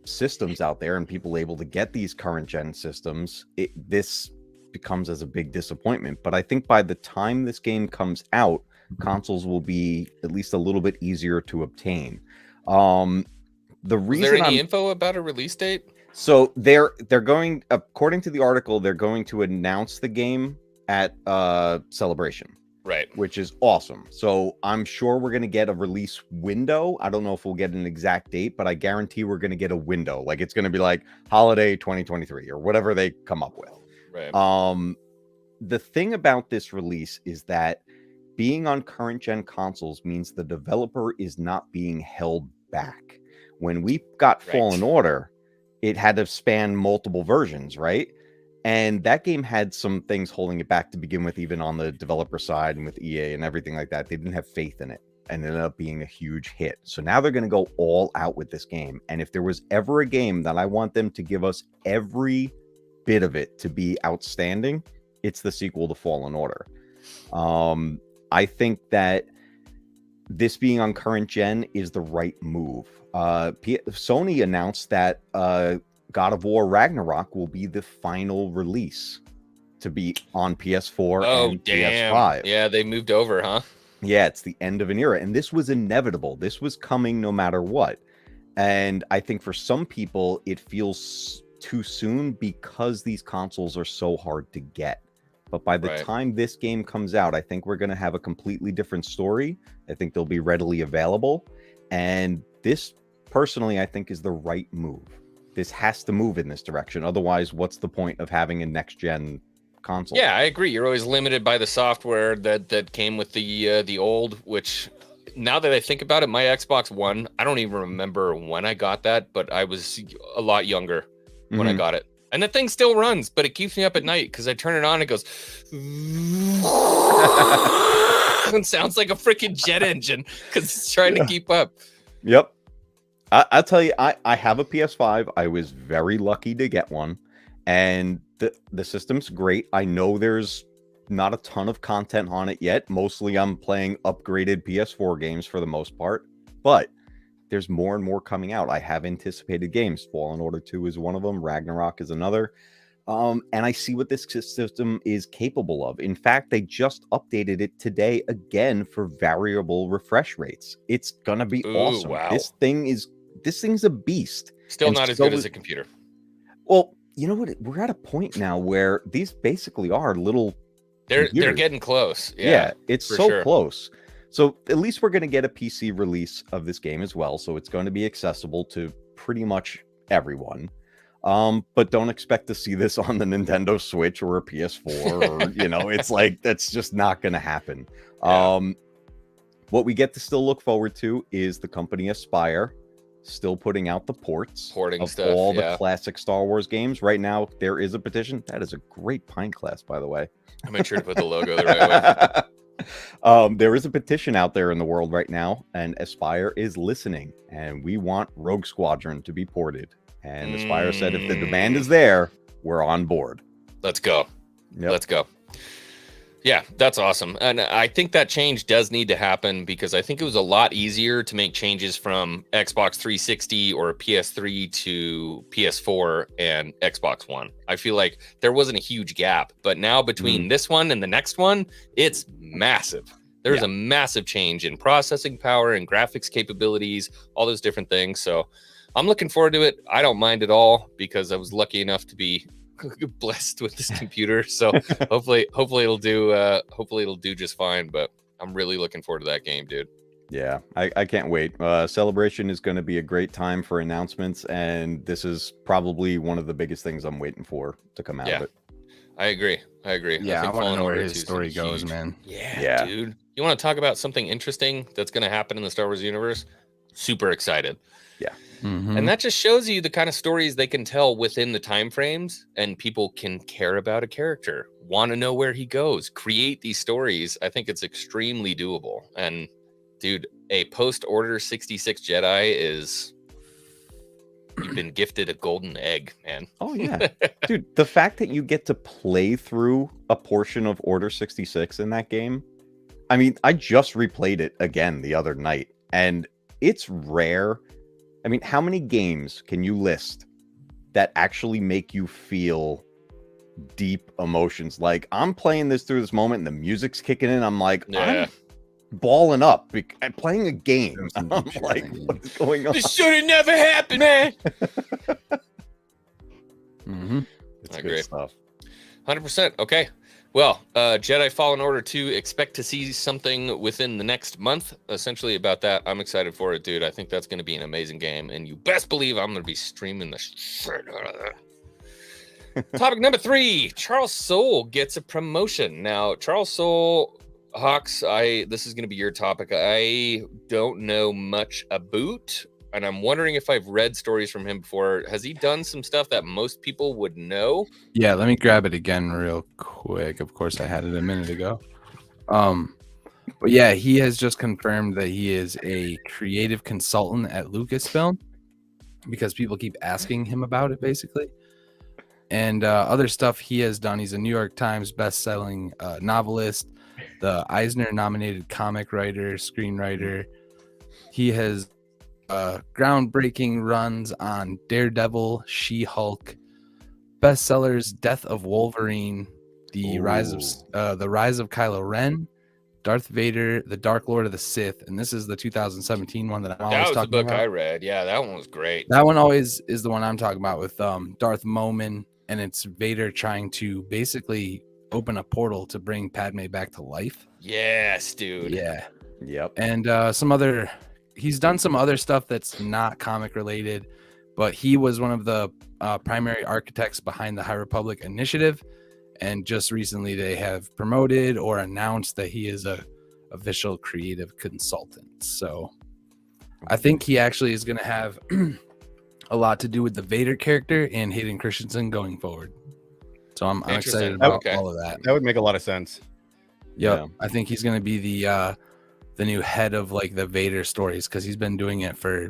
systems out there and people able to get these current gen systems, this becomes as a big disappointment. But I think by the time this game comes out, consoles will be at least a little bit easier to obtain. The reason Is there any info about a release date? So they're going, according to the article, they're going to announce the game at Celebration. Right. Which is awesome. So I'm sure we're going to get a release window. I don't know if we'll get an exact date, but I guarantee we're going to get a window. Like it's going to be like holiday 2023 or whatever they come up with. Right. The thing about this release is that being on current gen consoles means the developer is not being held back. When we got Fallen Order, it had to span multiple versions, right? And that game had some things holding it back to begin with, even on the developer side and with EA and everything like that. They didn't have faith in it and it ended up being a huge hit. So now they're going to go all out with this game. And if there was ever a game that I want them to give us every bit of it to be outstanding, it's the sequel to Fallen Order. I think that this being on current gen is the right move. Sony announced that God of War Ragnarok will be the final release to be on PS4 and PS5. Yeah, they moved over, huh? Yeah, it's the end of an era. And this was inevitable. This was coming no matter what. And I think for some people, it feels too soon because these consoles are so hard to get. But by the time this game comes out, I think we're going to have a completely different story. I think they'll be readily available. And this, personally, I think is the right move. This has to move in this direction. Otherwise, what's the point of having a next-gen console? Yeah, I agree. You're always limited by the software that came with the old, which now that I think about it, my Xbox One, I don't even remember when I got that, but I was a lot younger when I got it. And the thing still runs, but it keeps me up at night because I turn it on and it goes and sounds like a freaking jet engine because it's trying to keep up. Yep. I'll tell you, I have a PS5. I was very lucky to get one. And the system's great. I know there's not a ton of content on it yet. Mostly I'm playing upgraded PS4 games for the most part. But there's more and more coming out. I have anticipated games. Fallen Order 2 is one of them. Ragnarok is another. And I see what this system is capable of. In fact, they just updated it today again for variable refresh rates. It's gonna be awesome. Wow. This thing's a beast. Still And not as so good as a computer. Well, you know what? We're at a point now where these basically are little. They're computers. getting close. Yeah, it's for so sure. close. So at least we're going to get a PC release of this game as well. So it's going to be accessible to pretty much everyone. But don't expect to see this on the Nintendo Switch or a PS4 or it's like that's just not going to happen. Yeah. What we get to still look forward to is the company Aspire still putting out the Porting of stuff, all the yeah. classic Star Wars games. Right now, there is a petition. That is a great pint glass, by the way. I made sure to put the logo the right way. There is a petition out there in the world right now, and Aspire is listening, and we want Rogue Squadron to be ported. And Aspire said if the demand is there, we're on board. Let's go. Yep. Let's go. Yeah, that's awesome. And I think that change does need to happen because I think it was a lot easier to make changes from Xbox 360 or PS3 to PS4 and Xbox One. I feel like there wasn't a huge gap, but now between this one and the next one, it's massive. There's a massive change in processing power and graphics capabilities, all those different things. So I'm looking forward to it. I don't mind at all because I was lucky enough to be blessed with this computer, so hopefully it'll do just fine. But I'm really looking forward to that game, dude. Yeah, I can't wait. Celebration is going to be a great time for announcements, and this is probably one of the biggest things I'm waiting for to come out of it. I agree. Yeah, I think want to Fallen know where Order his 2 is story goes, huge. man. Yeah, dude. You want to talk about something interesting that's going to happen in the Star Wars universe? Super excited. Yeah. Mm-hmm. And that just shows you the kind of stories they can tell within the time frames, and people can care about a character, want to know where he goes, create these stories. I think it's extremely doable. And dude, a post-Order 66 Jedi is, you've been gifted a golden egg, man. Oh yeah. Dude, the fact that you get to play through a portion of Order 66 in that game, I mean, I just replayed it again the other night, and it's rare. I mean, how many games can you list that actually make you feel deep emotions? Like, I'm playing this through this moment and the music's kicking in. I'm like, I'm balling up and playing a game. I'm like, what's going on? This should have never happened, man. It's I good agree. stuff. 100%. Okay. Well, Jedi Fallen Order 2, expect to see something within the next month, essentially, about that. I'm excited for it, dude. I think that's going to be an amazing game, and you best believe I'm going to be streaming the shit out of that. Topic number 3, Charles Soule gets a promotion. Now, Charles Soule, Hawks, this is going to be your topic. I don't know much about, and I'm wondering if I've read stories from him before. Has he done some stuff that most people would know? Yeah, let me grab it again real quick. Of course, I had it a minute ago. But yeah, he has just confirmed that he is a creative consultant at Lucasfilm because people keep asking him about it, basically. And other stuff he has done. He's a New York Times best-selling novelist, the Eisner-nominated comic writer, screenwriter. He has groundbreaking runs on Daredevil, She-Hulk, bestsellers Death of Wolverine, the rise of Kylo Ren, Darth Vader, the Dark Lord of the Sith, and this is the 2017 one that I'm always That was the talking book about. I read. Yeah, that one was great. That one always is the one I'm talking about with Darth Momin, and it's Vader trying to basically open a portal to bring Padme back to life. Yes, dude. Yeah. Yep. And he's done some other stuff that's not comic related, but he was one of the primary architects behind the High Republic Initiative. And just recently they have promoted or announced that he is a official creative consultant. So I think he actually is going to have a lot to do with the Vader character and Hayden Christensen going forward. So I'm excited about all of that. That would make a lot of sense. Yep. Yeah. I think he's going to be the new head of like the Vader stories because he's been doing it for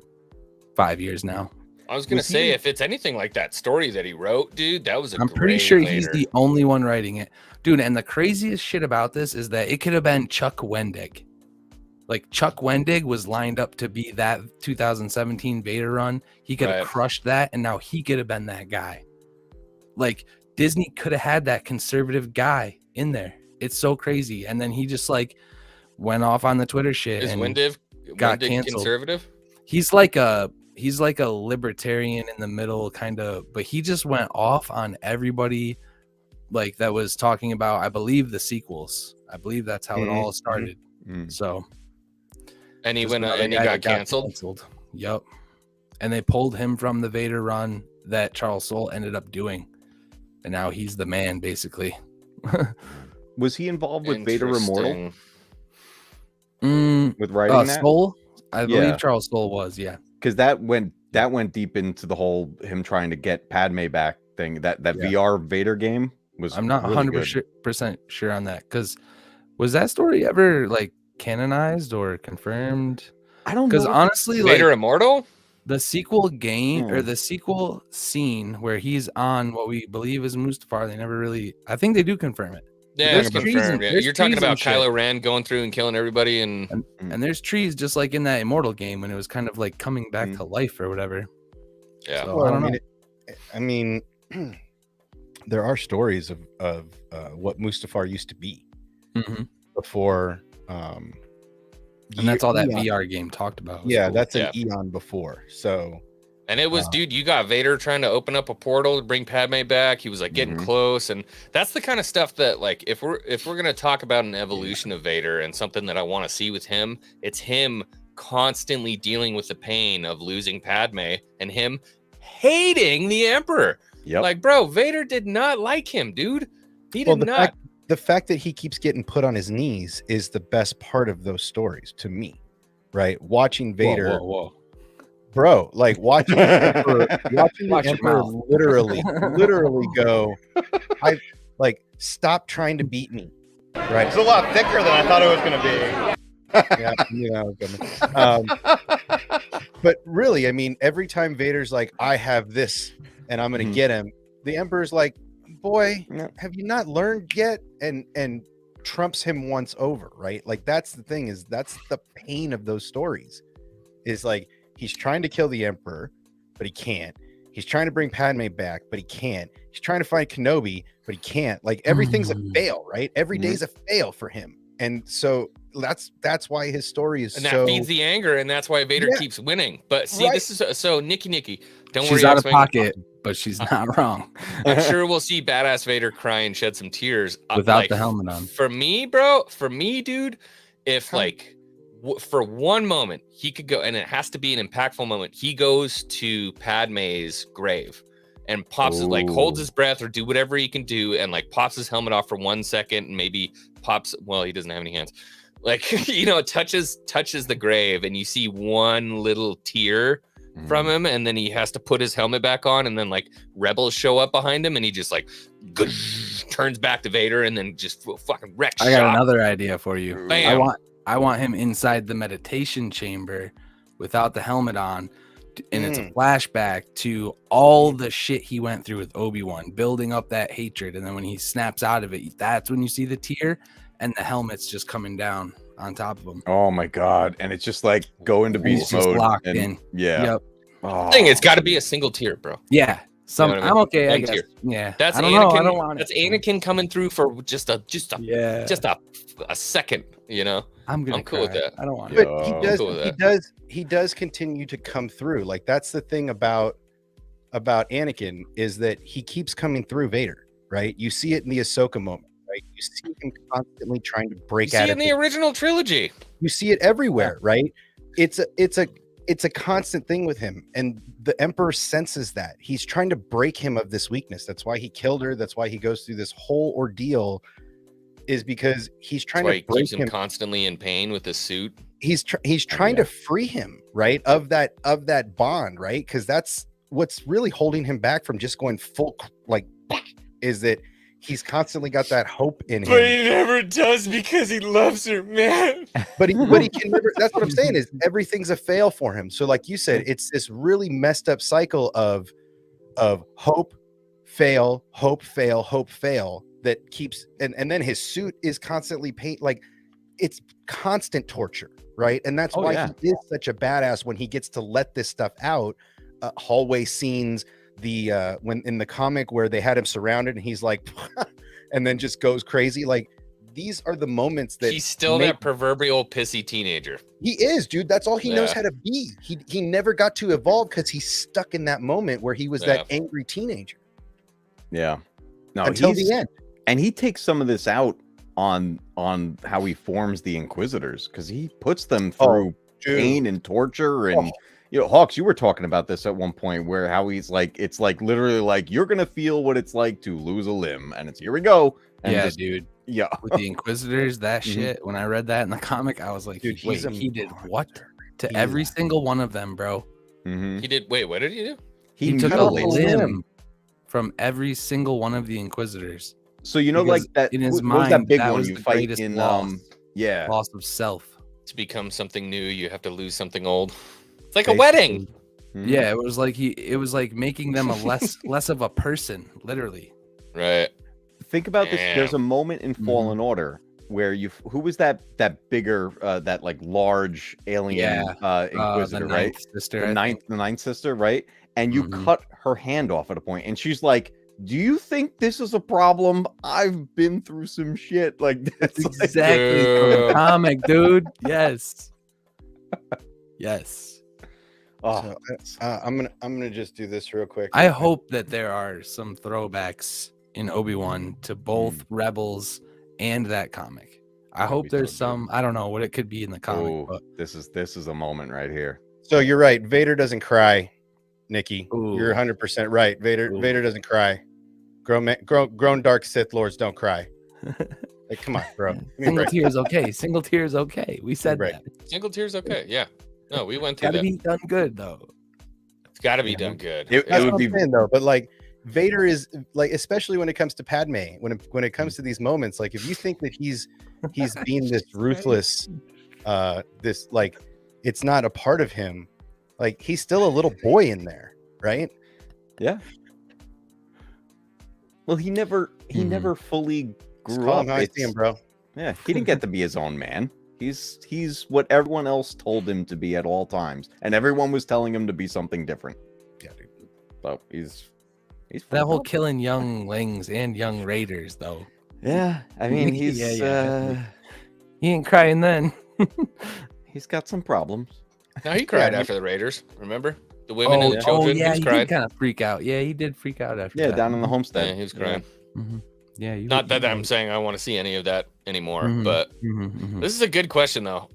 5 years now. I was gonna say, if it's anything like that story that he wrote, dude, that was I'm pretty sure he's the only one writing it, dude. And the craziest shit about this is that it could have been Chuck Wendig. Like Chuck Wendig was lined up to be that 2017 Vader run. He could have crushed that, and now he could have been that guy. Like Disney could have had that conservative guy in there. It's so crazy. And then he just like went off on the Twitter shit. Is and Wendig got canceled. conservative? He's like a he's like a libertarian in the middle kind of, but he just went off on everybody like that was talking about, I believe, the sequels. I believe that's how it all started. So And he just went another and he guy got that canceled. Yep. And they pulled him from the Vader run that Charles Soule ended up doing. And now he's the man, basically. Was he involved with Vader Immortal? Interesting. With writing that? Soule? I Yeah. believe Charles Soule was, yeah. Because that went deep into the whole him trying to get Padme back thing. That Yeah. VR Vader game was. I'm not really 100% sure on that. Because was that story ever like canonized or confirmed? I don't know. Because honestly, Vader like Immortal? the sequel game or Yeah. the sequel scene where he's on what we believe is Mustafar, they never really. I think they do confirm it. Yeah, There's it's trees confirmed. and- Yeah. there's You're talking trees and about shit. Kylo Ren going through and killing everybody, and And there's trees just like in that Immortal game when it was kind of like coming back to life or whatever. yeah. So, Well, I don't know. I mean, there are stories of what Mustafar used to be Mhm. before. And that's all that eon- VR game talked about. It was Yeah, cool. that's an eon before. So And it was, dude, you got Vader trying to open up a portal to bring Padme back. He was like getting close, and that's the kind of stuff that, like, if we're gonna talk about an evolution of Vader and something that I want to see with him, it's him constantly dealing with the pain of losing Padme and him hating the Emperor. Yep. Like, bro, Vader did not like him, dude. He did Well, the not. the fact that he keeps getting put on his knees is the best part of those stories to me, right? Watching Vader, Whoa. bro, like watching the Emperor, watching Watch the your Emperor mouth. literally go, I like stop trying to beat me, right? It's a lot thicker than I thought it was going to be. Yeah, you know, but really, I mean, every time Vader's like, I have this and I'm gonna get him, the Emperor's like, boy, have you not learned yet? And trumps him once over, right? Like that's the thing, is that's the pain of those stories, is like he's trying to kill the Emperor, but he can't. He's trying to bring Padme back, but he can't. He's trying to find Kenobi, but he can't. Like everything's a fail, right? Every day's a fail for him. And so that's why his story is And so that feeds the anger, and that's why Vader keeps winning. But see, Right. this is so Nikki, don't She's worry, out of X-Wing. pocket, but she's not wrong. I'm sure we'll see badass Vader cry and shed some tears Without the helmet on. For me, dude, if like for one moment he could go, and it has to be an impactful moment, he goes to Padme's grave and pops it, like holds his breath or do whatever he can do, and like pops his helmet off for 1 second, and maybe pops. Well, he doesn't have any hands. Like touches the grave, and you see one little tear from him, and then he has to put his helmet back on, and then like rebels show up behind him, and he just like turns back to Vader, and then just fucking wrecks. I got another idea for you. Bam. I want him inside the meditation chamber without the helmet on, and it's a flashback to all the shit he went through with Obi-Wan, building up that hatred, and then when he snaps out of it, that's when you see the tear, and the helmet's just coming down on top of him. Oh my god! And it's just like go into beast It's just mode. locked and, in. Yeah. Yep. Oh. Thing, it's got to be a single tear, bro. Yeah. You know what I mean? I'm okay. I One guess. tier. Yeah. That's I don't Anakin. know. I don't want that's it. Anakin coming through for just a second. You know. I'm cool with that. I don't want but it. he does continue to come through. Like that's the thing about Anakin, is that he keeps coming through Vader, right? You see it in the Ahsoka moment, right? You see him constantly trying to break See out it of in the original trilogy. You see it everywhere, right? It's a constant thing with him, and the Emperor senses that. He's trying to break him of this weakness. That's why he killed her. That's why he goes through this whole ordeal, is because he's trying That's why to he break keeps him him. constantly in pain with his suit. He's trying to free him, right, of that bond, right? Because that's what's really holding him back from just going full, like, is that he's constantly got that hope in him. But he never does because he loves her, man. But he can never. That's what I'm saying, is everything's a fail for him. So like you said, it's this really messed up cycle of hope, fail, hope, fail, hope, fail, that keeps, and then his suit is constantly like it's constant torture, right? And that's why he is such a badass when he gets to let this stuff out. Hallway scenes, the when in the comic where they had him surrounded and he's like and then just goes crazy, like these are the moments that He's still make- that proverbial pissy teenager. He is, dude. That's all he knows Yeah. how to be. He never got to evolve because he's stuck in that moment where he was that Yeah. angry teenager Yeah. No, until he's- the end. And he takes some of this out on how he forms the Inquisitors, because he puts them through Dude. pain and torture. And you know, Hawks, you were talking about this at one point where how he's like, it's like literally like you're gonna feel what it's like to lose a limb, and it's here we go. And Yeah, just- dude. yeah. With the Inquisitors, that Mhm. shit. When I read that in the comic, I was like, Dude, wait, he's a he did what to He's every a- single one of them, bro? Mhm. He did. Wait, what did he do? He took a mutilates limb them. from every single one of the Inquisitors. So you know, Because like that. in his what was that mind, big that one was you the fight greatest in? loss. Yeah. Loss of self. To become something new, you have to lose something old. It's like a wedding. Mhm. Yeah, it was like making them a less of a person, literally. Right. Think about this. There's a moment in Mhm. Fallen Order where who was that bigger that like large alien Yeah, Inquisitor, the right? ninth sister. I think. The ninth sister, right? And you Mhm. cut her hand off at a point, and she's like, "Do you think this is a problem? I've been through some shit." Like that's like- Exactly from the Yeah. comic, dude. Yes. Yes. oh, So, I'm gonna just do this real quick. I hope that there are some throwbacks in Obi-Wan to both Rebels and that comic. I That'd hope be so there's good. some. I don't know what it could be in the comic, oh, but this is a moment right here. So you're right. Vader doesn't cry, Nikki. You're Ooh. 100% right. Vader Ooh. Vader doesn't cry. Grown dark Sith lords don't cry. Like, come on, bro. Give me a single break. tear is okay. Single tear is okay. We said break. that. Single tear's okay. Yeah. No, we went through Gotta that. be done good though. It's got to be Yeah. done good. It That's would what be I'm saying, though. But like, Vader is like, especially when it comes to Padme, when it comes to these moments, like if you think that he's being this ruthless, this like, it's not a part of him. Like he's still a little boy in there, right? yeah. Well, he never Mhm. never fully Just grew call up. him how I see him, bro. Yeah, he didn't get to be his own man. He's what everyone else told him to be at all times, and everyone was telling him to be something different. Yeah, dude. So he's That fucked whole up. killing younglings and young raiders though. Yeah, I mean he's Yeah, yeah, He ain't crying then. he's got some problems. No, he cried Yeah, after the Raiders. Remember the women and the children? yeah, he was he crying. did kind of freak out. Yeah, he did freak out after Yeah, that. down in the Yeah, homestead. he was crying. Mhm. Yeah, you Not that I'm saying I want to see any of that anymore, Mhm. but Mhm, this is a good question though.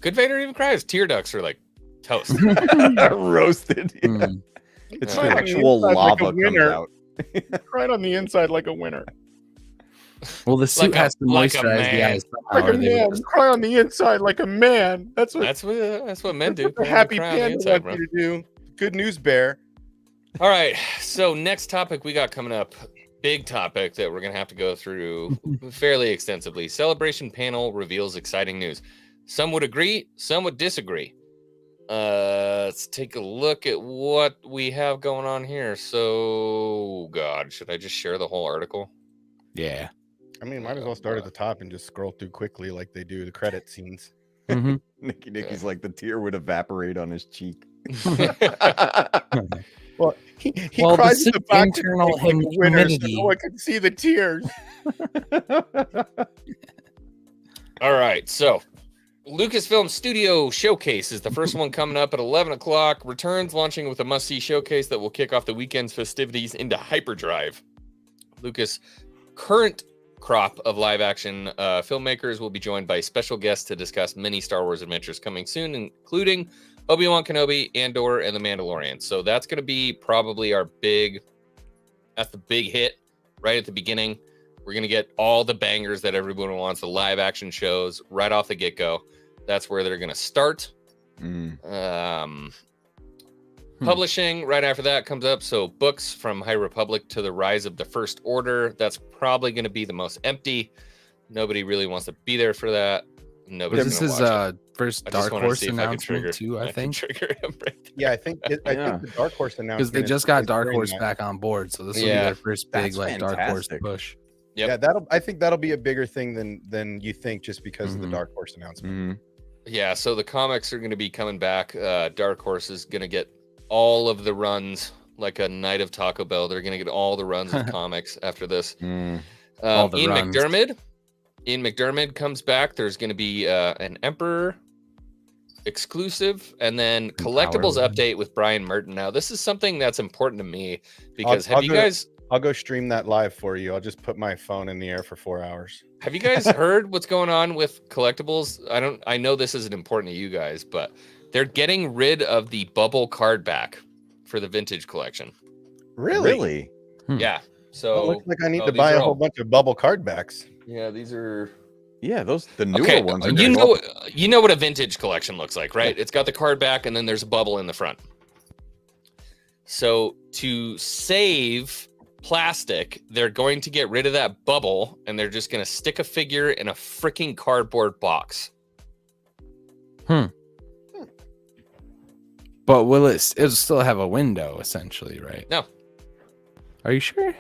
Could Vader even cry? His tear ducts are like toast. Roasted. Yeah. mhm. It's Yeah. actual Inside like a lava comes winner. out. Right on the inside like a winner. Well, the suit Like a- has to like a moisturize the man. eyes. Like somehow, a or they would man. just- Cry on the inside like a man. That's what That's what men do. The They happy cry on the panda inside, wants bro. you to do. Good news, bear. All right. So next topic we got coming up. Big topic that we're gonna have to go through fairly extensively. Celebration panel reveals exciting news. Some would agree, some would disagree. Let's take a look at what we have going on here. So, God, should I just share the whole article? Yeah. I mean, might as well start at the top and just scroll through quickly like they do the credit scenes. Mhm. Nicky's like the tear would evaporate on his cheek. Well, he Well, the cries at the suit back internal like a winner, so humidity. no one can see the tears. All right, so Lucasfilm Studio Showcase is the first one coming up at 11 o'clock. Returns launching with a must-see showcase that will kick off the weekend's festivities into hyperdrive. Lucas' current crop of live-action filmmakers will be joined by special guests to discuss many Star Wars adventures coming soon, including Obi-Wan Kenobi, Andor, and The Mandalorian. So that's going to be probably that's the big hit right at the beginning. We're going to get all the bangers that everyone wants, the live action shows right off the get-go. That's where they're going to start. Publishing right after that comes up. So books from High Republic to the Rise of the First Order. That's probably going to be the most empty. Nobody really wants to be there for that. Nobody's This going is to watch it. first I just Dark wanna Horse see if I can trigger- announcement too. I can think trigger him right there. Yeah, I think I Yeah. think the Dark Horse announcement because they is- just got is Dark during Horse that. back on board, so this will be Yeah. their first big That's like Dark Horse fantastic. push. Yep. Yeah, I think that'll be a bigger thing than you think just because of the Mhm. Dark Horse announcement. Mhm. Yeah, so the comics are going to be coming back. Dark Horse is going to get all of the runs, like a night of Taco Bell. They're going to get all the runs of comics after this. Mm. All the Ian runs. McDermott Ian McDermott comes back. There's going to be an Emperor exclusive, and then collectibles Power update with Brian Merton. Now, this is something that's important to me because have you guys I'll go stream that live for you. I'll just put my phone in the air for 4 hours. have you guys heard what's going on with collectibles? I know this isn't important to you guys, but they're getting rid of the bubble card back for the vintage collection. Really? Yeah. Well, So it looks like I need to these buy are a whole all- bunch of bubble card backs. Yeah, these are Yeah, the newer okay. ones. Are You great. know, you know what a vintage collection looks like, right? It's got the card back, and then there's a bubble in the front. So to save plastic, they're going to get rid of that bubble, and they're just going to stick a figure in a freaking cardboard box. But it'll still have a window essentially, right? No. Are you sure?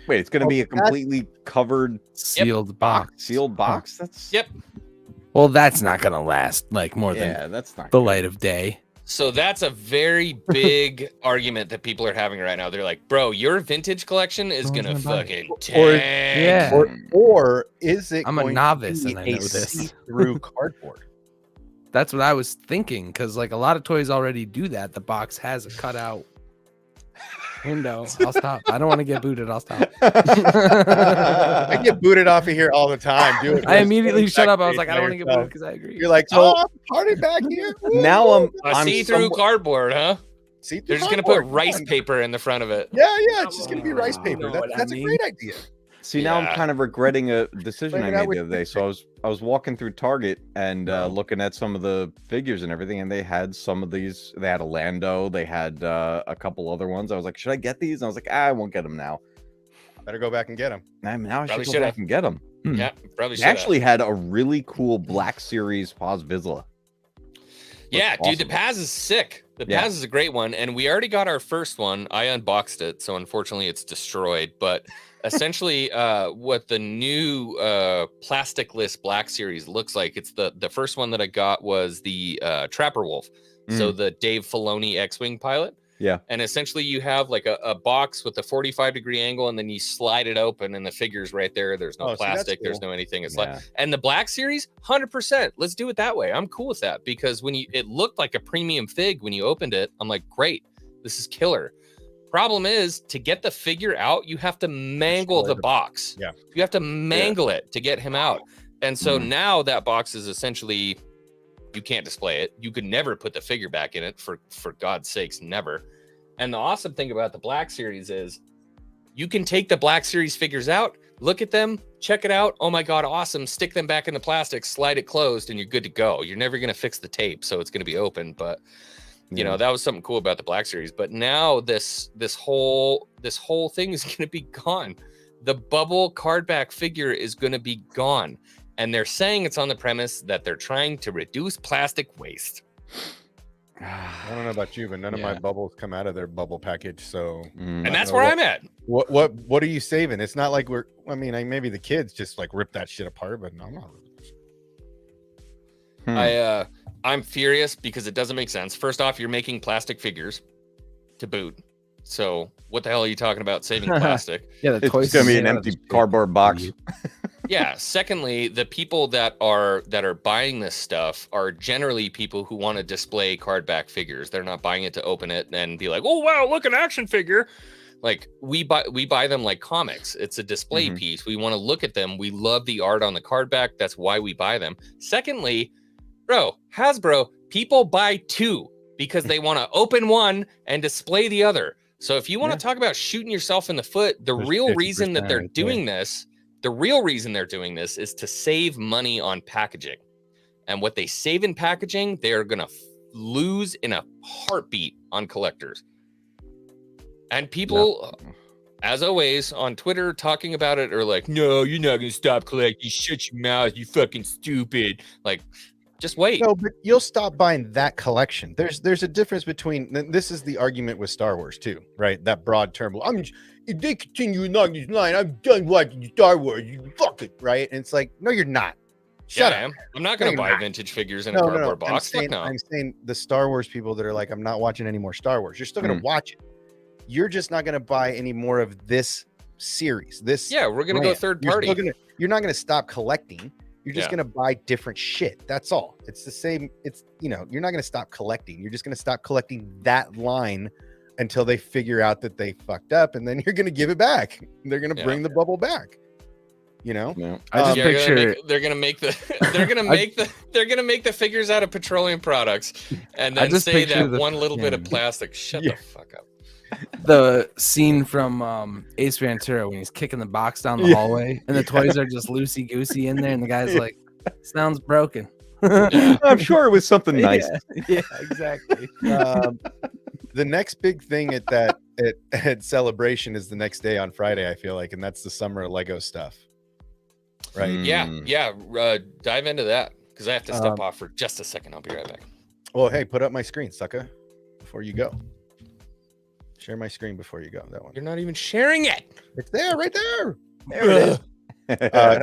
Wait, it's going to be a completely covered Sealed box. sealed box. That's Yep. Well, that's not gonna last like more yeah, than that's not the good. light of day. So that's a very big argument that people are having right now. They're like, bro, your vintage collection is No one's going to gonna buy fucking Or- tank. Yeah. Or is it? I'm a going to novice be and I a know this. see-through cardboard. That's what I was thinking, because like a lot of toys already do that. The box has a cutout window. I'll stop. I don't want to get booted. I'll stop. I get booted off of here all the time, dude. I immediately shut up. I was like, I don't want to get booted because I agree. You're like, So- oh, party back here. Now Woo!" A see-through cardboard, huh? See-through They're just going to put cardboard. rice paper in the front of it. Yeah, it's just gonna be rice Oh, paper. know what I That's a mean. great idea. See, now Yeah. I'm kind of regretting a decision Bring I it out made with the other day. So I was walking through Target and looking at some of the figures and everything, and they had some of these. They had a Lando. They had a couple other ones. I was like, should I get these? And I was like, I won't get them now. Better go back and get them. Now I Probably should go shoulda. back and get them. Yeah, probably They should. actually had a really cool Black Series Paz Vizsla. Yeah, Looks dude, the Paz is sick. The Yeah. Paz is a great one, and we already got our first one. I unboxed it, so unfortunately it's destroyed. But essentially, what the new plasticless Black Series looks like, it's the first one that I got was the Trapper Wolf. So the Dave Filoni X-Wing pilot. Yeah. And essentially you have like a box with a 45-degree angle, and then you slide it open, and the figure's right there. There's no Oh, see, that's plastic. There's cool. no anything. It's Yeah. like, and the Black Series, 100%. Let's do it that way. I'm cool with that, because when it looked like a premium fig when you opened it. I'm like, great, this is killer. Problem is, to get the figure out, you have to mangle Destroy the the- box. Yeah. You have to mangle it to get him out. And so Mhm. now that box is essentially, you can't display it. You could never put the figure back in it, for God's sakes, never. And the awesome thing about the Black Series is you can take the Black Series figures out, look at them, check it out. Oh my God, awesome. Stick them back in the plastic, slide it closed, and you're good to go. You're never going to fix the tape, so it's going to be open. But you know, that was something cool about the Black Series. But now this whole thing is going to be gone. The bubble card back figure is going to be gone. And they're saying it's on the premise that they're trying to reduce plastic waste. I don't know about you, but none of my Yeah. bubbles come out of their bubble package. So Mm. And that's know where what- I'm at. what are you saving? It's not like we're. I mean, maybe the kids just like rip that shit apart, but I'm not. I'm furious because it doesn't make sense. First off, you're making plastic figures to boot. So what the hell are you talking about saving plastic? Yeah, the It's toys gonna be an are empty just big. cardboard box. Yeah. Secondly, the people that are buying this stuff are generally people who want to display card back figures. They're not buying it to open it and be like, oh wow, look, an action figure. Like we buy them like comics. It's a display Mhm. piece. We want to look at them. We love the art on the card back. That's why we buy them. Secondly, bro, Hasbro, people buy two because they want to open one and display the other. So if you want to talk about shooting yourself in the foot, the There's real reason that 50% they're right there. doing this, the real reason they're doing this is to save money on packaging. And what they save in packaging, they're going to lose in a heartbeat on collectors. And people, as always, on Twitter talking about it are like, no, you're not going to stop collecting. Shut your mouth, you fucking stupid. Like, just wait. No, but you'll stop buying that collection. There's a difference between. This is the argument with Star Wars too, right? That broad term. If they continue along this line, I'm done watching Star Wars. You fuck it, right? And it's like, no, you're not. Shut Yeah, up. I'm not going to No, buy you're not. vintage figures in a cardboard box. Fuck no. I'm saying the Star Wars people that are like, I'm not watching any more Star Wars. You're still going to Mm. watch it. You're just not going to buy any more of this series. This Yeah, we're going to go brand. third You're party. still gonna- you're not going to stop collecting. You're just Yeah. going to buy different shit. That's all. It's the same. It's, you're not going to stop collecting. You're just going to stop collecting that line until they figure out that they fucked up, and then you're going to give it back. They're going to bring the bubble back. Yeah. I just picture they're gonna make the they're gonna make the figures out of petroleum products, and I then just say picture that the- one little bit of yeah. plastic. Shut the fuck up. the scene from Ace Ventura when he's kicking the box down the hallway and the toys are just loosey goosey in there, and the guy's like, "Sounds broken." I'm sure it was something nice. Yeah, exactly. The next big thing at Celebration is the next day on Friday, I feel like, and that's the summer Lego stuff. Right. Yeah. Dive into that because I have to step off for just a second. I'll be right back. Well, hey, put up my screen, sucker, before you go. Share my screen before you go. That one. You're not even sharing it. It's there, right there. There it is.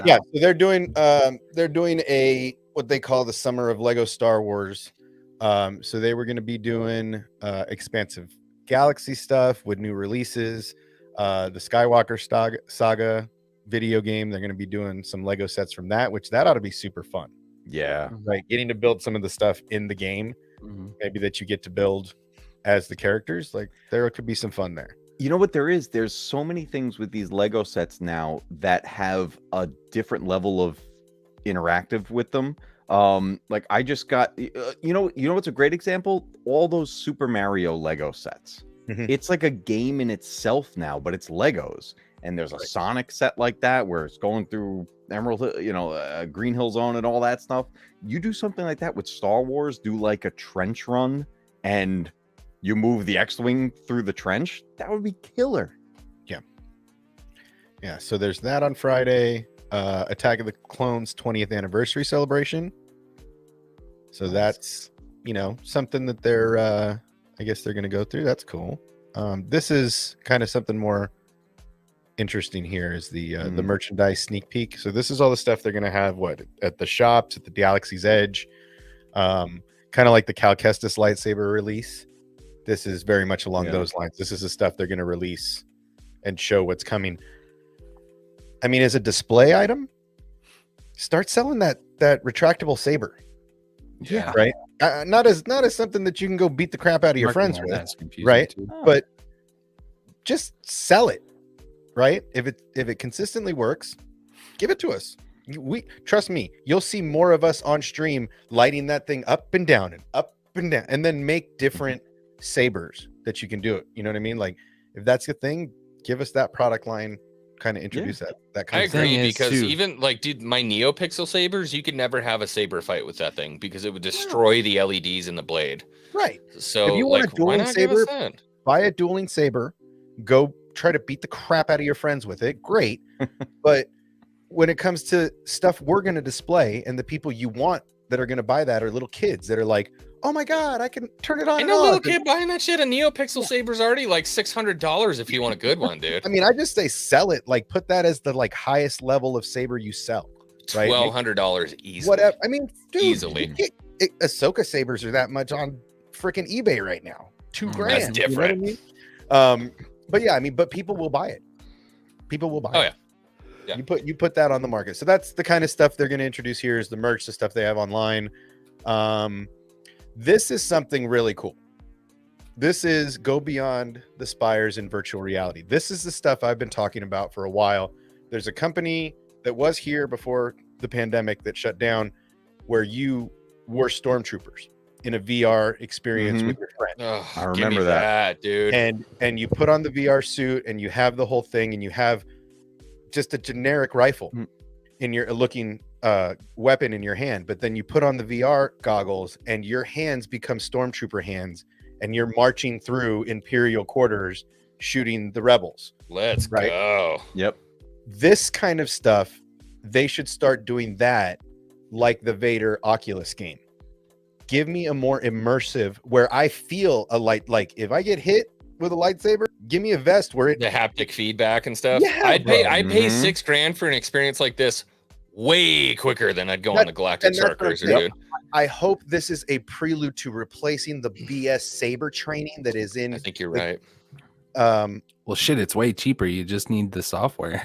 Yeah, so they're doing a what they call the summer of Lego Star Wars. So they were going to be doing expansive galaxy stuff with new releases. The Skywalker saga video game. They're going to be doing some Lego sets from that, which that ought to be super fun. Yeah. Right, getting to build some of the stuff in the game, maybe that you get to build as the characters. Like there could be some fun there. You know what there is? There's so many things with these Lego sets now that have a different level of interactive with them. Like I just got, you know what's a great example? All those Super Mario Lego sets. It's like a game in itself now, but it's Legos. And there's a Sonic set like that where it's going through Emerald, Green Hill Zone and all that stuff. You do something like that with Star Wars, do like a trench run and you move the X-Wing through the trench. That would be killer. Yeah, so there's that on Friday. Attack of the Clones 20th anniversary celebration. So that's, something that they're, I guess they're going to go through. That's cool. This is kind of something more interesting here is the merchandise sneak peek. So this is all the stuff they're going to have at the shops, at the Galaxy's Edge, kind of like the Cal Kestis lightsaber release. This is very much along those lines. This is the stuff they're going to release and show what's coming. I mean, as a display item, start selling that retractable saber. Yeah. Right. Not as something that you can go beat the crap out of your friends with. That's confusing Right. too. But just sell it. Right. If it consistently works, give it to us. Trust me, you'll see more of us on stream lighting that thing up and down, and then make different sabers that you can do it. You know what I mean? Like if that's the thing, give us that product line, kind of introduce that kind I of thing. agree is, because too. even like, dude, my NeoPixel sabers, you could never have a saber fight with that thing because it would destroy the LEDs in the blade. Right. So If you want a why dueling not give us saber, that? buy a dueling saber, go try to beat the crap out of your friends with it. Great. But when it comes to stuff we're going to display and the people you want that are going to buy that are little kids that are like, oh my God, I can turn it on. Ain't no little kid buying that shit. A NeoPixel saber's already like $600 if you want a good one, dude. I mean, I just say sell it. Like put that as the highest level of saber you sell. Right? $1,200 easily. Whatever. I mean, dude, Easily. Ahsoka sabers are that much on freaking eBay right now. $2,000. That's different. You know what I mean? But yeah, I mean, but people will buy it. People will buy it. Oh, yeah. Yeah. You put that on the market. So that's the kind of stuff they're going to introduce here is the merch, the stuff they have online. This is something really cool. This is go beyond the spires in virtual reality. This is the stuff I've been talking about for a while. There's a company that was here before the pandemic that shut down where you were stormtroopers in a VR experience with your friend. Oh, I give me remember that. dude. And you put on the VR suit and you have the whole thing and you have just a generic rifle in your looking weapon in your hand, but then you put on the VR goggles and your hands become stormtrooper hands and you're marching through Imperial quarters shooting the rebels. Let's Right. go. Yep. This kind of stuff, they should start doing that like the Vader Oculus game. Give me a more immersive where I feel a light, like if I get hit with a lightsaber, give me a vest where it The haptic feedback and stuff. Yeah, I'd pay Mhm. $6,000 for an experience like this way quicker than I'd go That- on the Galactic and that's Star what I'm Cruiser, saying. dude. I hope this is a prelude to replacing the BS saber training that is in I think you're the- right. Well, shit, it's way cheaper. You just need the software.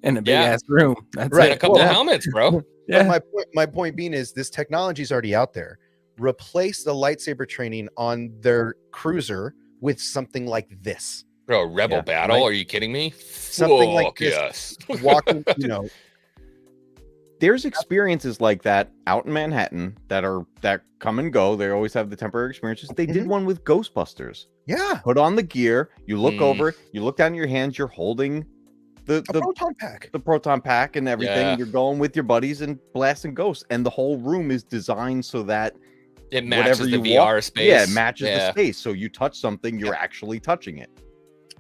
in a big Yeah. ass room. That's Right. And a it. couple Well, helmets, bro. But Yeah. my point being is this technology is already out there. Replace the lightsaber training on their cruiser with something like this. Bro, Rebel Yeah, Battle? right. Are you kidding me? Something like Fuck this. yes. Walking, you know, There's experiences like that out in Manhattan that come and go. They always have the temporary experiences. They did Mhm. one with Ghostbusters. yeah, Put on the gear, you look Mm. over, you look down your hands, you're holding a the proton pack. the proton pack and everything. Yeah. You're going with your buddies and blasting ghosts, and the whole room is designed so that It whatever matches the you VR walk, space. yeah, it matches the Yeah. space. So you touch something, you're actually touching it.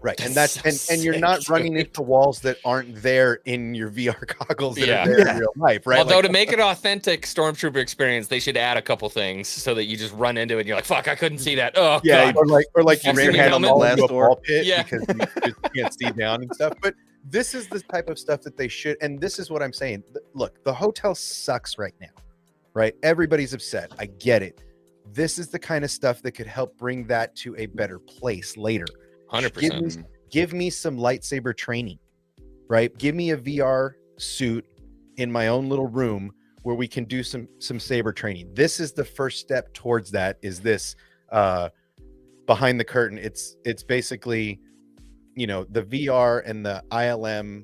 Right. And That's that's so and you're sick, not running dude. into walls that aren't there in your VR goggles that Yeah. are there Yeah. in real life, right? Although Like, to make it authentic stormtrooper experience, they should add a couple things so that you just run into it and you're like, "Fuck, I couldn't see that." Oh Yeah, god. or like you I've ran seen your hand the on the helmet. glass Blast door. ball pit Yeah. because you just can't see down and stuff. But this is the type of stuff that they should, and this is what I'm saying. Look, the hotel sucks right now, right? Everybody's upset. I get it. This is the kind of stuff that could help bring that to a better place later. 100%. Give me some lightsaber training, right? Give me a VR suit in my own little room where we can do some saber training. This is the first step towards that. Is this behind the curtain? It's basically, you know, the VR and the ILM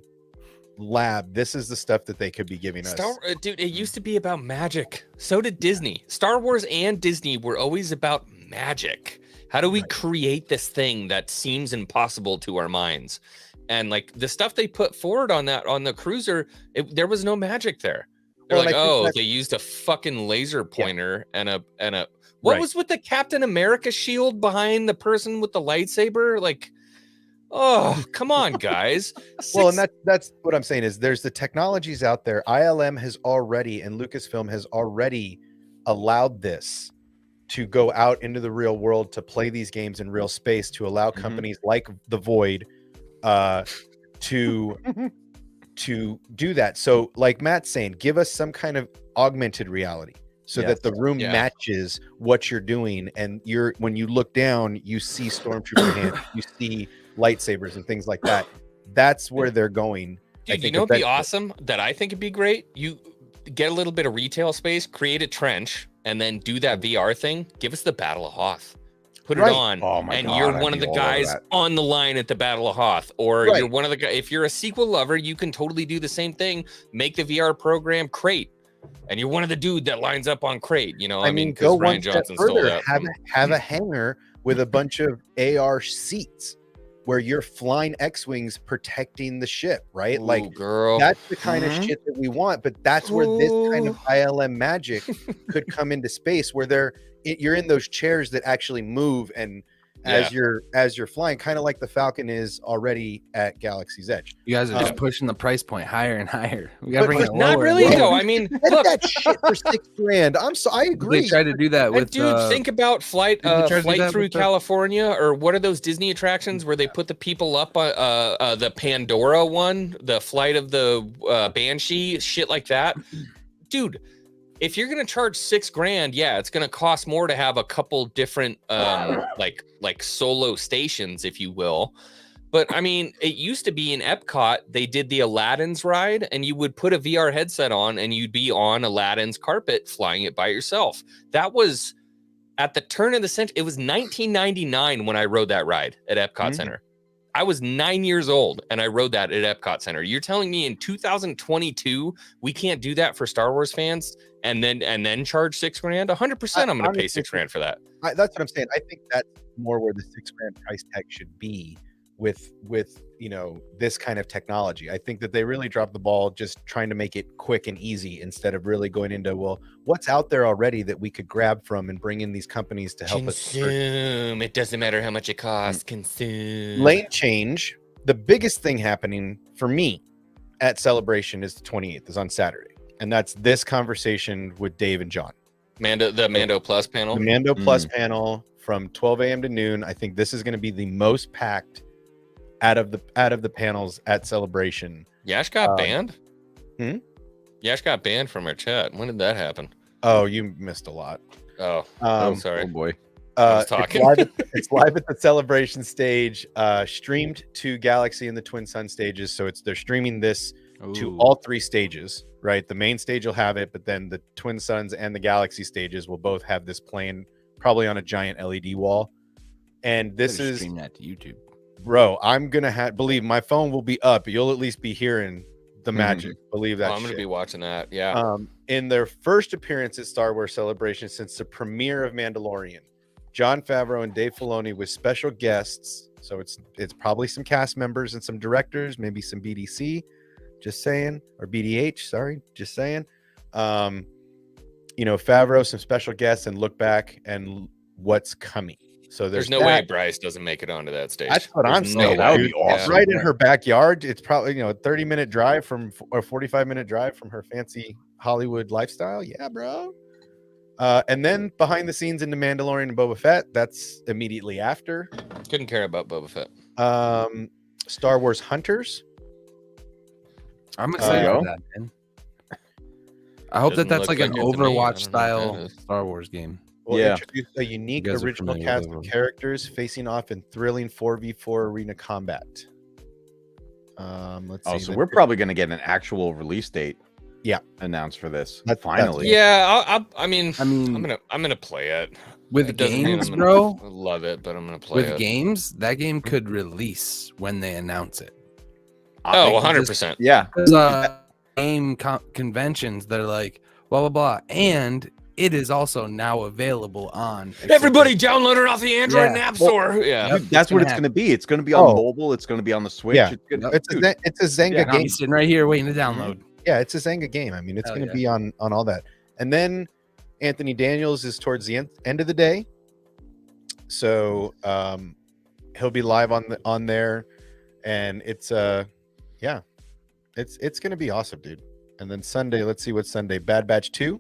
lab. This is the stuff that they could be giving us. Dude, it used to be about magic. So did Disney. Star Wars and Disney were always about magic. How do we create this thing that seems impossible to our minds? And like the stuff they put forward on the cruiser, there was no magic there. They're Well, like, and I think oh, that's- they used a fucking laser pointer and a what Right. was with the Captain America shield behind the person with the lightsaber? Like, oh, come on, guys. Well, and that's what I'm saying is there's the technologies out there. ILM has already and Lucasfilm has already allowed this to go out into the real world to play these games in real space, to allow companies like the Void to do that. So like Matt's saying, give us some kind of augmented reality so that the room Yeah. matches what you're doing, and when you look down you see stormtrooper hands, you see lightsabers and things like that. That's where they're going. I Dude, you think know what'd be eventually. awesome that I think it'd be great? You get a little bit of retail space, create a trench, and then do that VR thing. Give us the Battle of Hoth. Put it Right. on. Oh my and God, you're I'd one of be the all over guys that. on the line at the Battle of Hoth. Or Right. you're one of the guys. If you're a sequel lover, you can totally do the same thing. Make the VR program Crate. And you're one of the dude that lines up on Crate. You know, I mean, go because Ryan one step Johnson stole further. that. Have a hangar with a bunch of AR seats where you're flying X-wings protecting the ship, right? Ooh, Like girl. that's the kind of Mhm. shit that we want. But that's where this kind of Ooh. ILM magic could come into space, where you're in those chairs that actually move, and as you're flying, kind of like the Falcon is already at Galaxy's Edge. You guys are just Um, pushing the price point higher and higher. We gotta But- bring but it Not lower. really, and though. lower. I mean, Get look. that shit for $6,000. I agree. They tried to do that with Dude, think about flight didn't they try to do flight that through with the- California, or what are those Disney attractions where they put the people up the Pandora one, the flight of the Banshee, shit like that. Dude, if you're gonna charge $6,000, yeah, it's gonna cost more to have a couple different like solo stations, if you will. But I mean, it used to be in Epcot, they did the Aladdin's ride, and you would put a VR headset on and you'd be on Aladdin's carpet flying it by yourself. That was at the turn of the century. It was 1999 when I rode that ride at Epcot Mhm. Center. I was 9 years old and I rode that at Epcot Center. You're telling me in 2022 we can't do that for Star Wars fans and then charge $6,000? 100%, I'm going to pay Honestly, $6,000 for that. That's what I'm saying. I think that's more where the $6,000 price tag should be with this kind of technology. I think that they really dropped the ball just trying to make it quick and easy instead of really going into, well, what's out there already that we could grab from and bring in these companies to help us. Consume. It doesn't matter how much it costs. Consume. Lane change. The biggest thing happening for me at Celebration is the 28th, is on Saturday, and that's this conversation with Dave and John. The Mando Plus panel. The Mando Plus panel from 12 a.m. to noon. I think this is going to be the most packed out of the panels at Celebration. Yash got banned. hmm? Yash got banned from our chat. When did that happen? Oh, you missed a lot. Oh, I'm sorry. Oh boy. was talking. It's live at the Celebration stage, streamed to Galaxy and the Twin Sun stages. So they're streaming this to Ooh. all 3 stages, right? The main stage will have it, but then the Twin Suns and the Galaxy stages will both have this playing probably on a giant LED wall. And this Better is, stream that to YouTube. bro, I'm gonna have, believe my phone will be up. You'll at least be hearing the magic. Believe that. Oh, I'm gonna be watching that. Yeah. In their first appearance at Star Wars Celebration since the premiere of Mandalorian, Jon Favreau and Dave Filoni with special guests. So it's probably some cast members and some directors, maybe some BDC, just saying, or BDH, sorry, just saying. Favreau, some special guests, and look back and what's coming. So There's no way Bryce doesn't make it onto that stage. That's what I'm There's saying. no That would way. be awesome. Right in her backyard. It's probably a 30-minute drive from, or 45-minute drive from her fancy Hollywood lifestyle. Yeah, bro. And then behind the scenes into Mandalorian and Boba Fett, that's immediately after. Couldn't care about Boba Fett. Star Wars Hunters. I'm excited go. for that, man. I hope Doesn't that's look like an like it to me. I Overwatch don't know what that style is. Star Wars game. Will Yeah. introduce a unique You guys are original familiar cast with of them. characters facing off in thrilling 4v4 arena combat. Let's see. Oh, so we're probably going to get an actual release date. Yeah. Announced for this. That's- Finally. Yeah, I mean, I mean, I'm gonna play it. with It doesn't mean games, I'm gonna bro. love it, but I'm gonna play With it. games, that game could release when they announce it. Oh, think 100%. Yeah. There's game conventions that are like blah blah blah, and it is also now available on. Everybody download it off the Android Yeah. App Store. Yeah. Yep, Dude, that's what it's happen. going to be. It's going to be on Oh. mobile. It's going to be on the Switch. Yeah. It's, gonna, It's dude, a Zenga Yeah, I'll game. be sitting right here waiting to download. Yeah, it's a Zenga game. I mean, it's Hell going to yeah. be on all that. And then Anthony Daniels is towards the end of the day, so he'll be live on there, and it's it's going to be awesome, dude. And then Sunday, let's see what Sunday. Bad Batch 2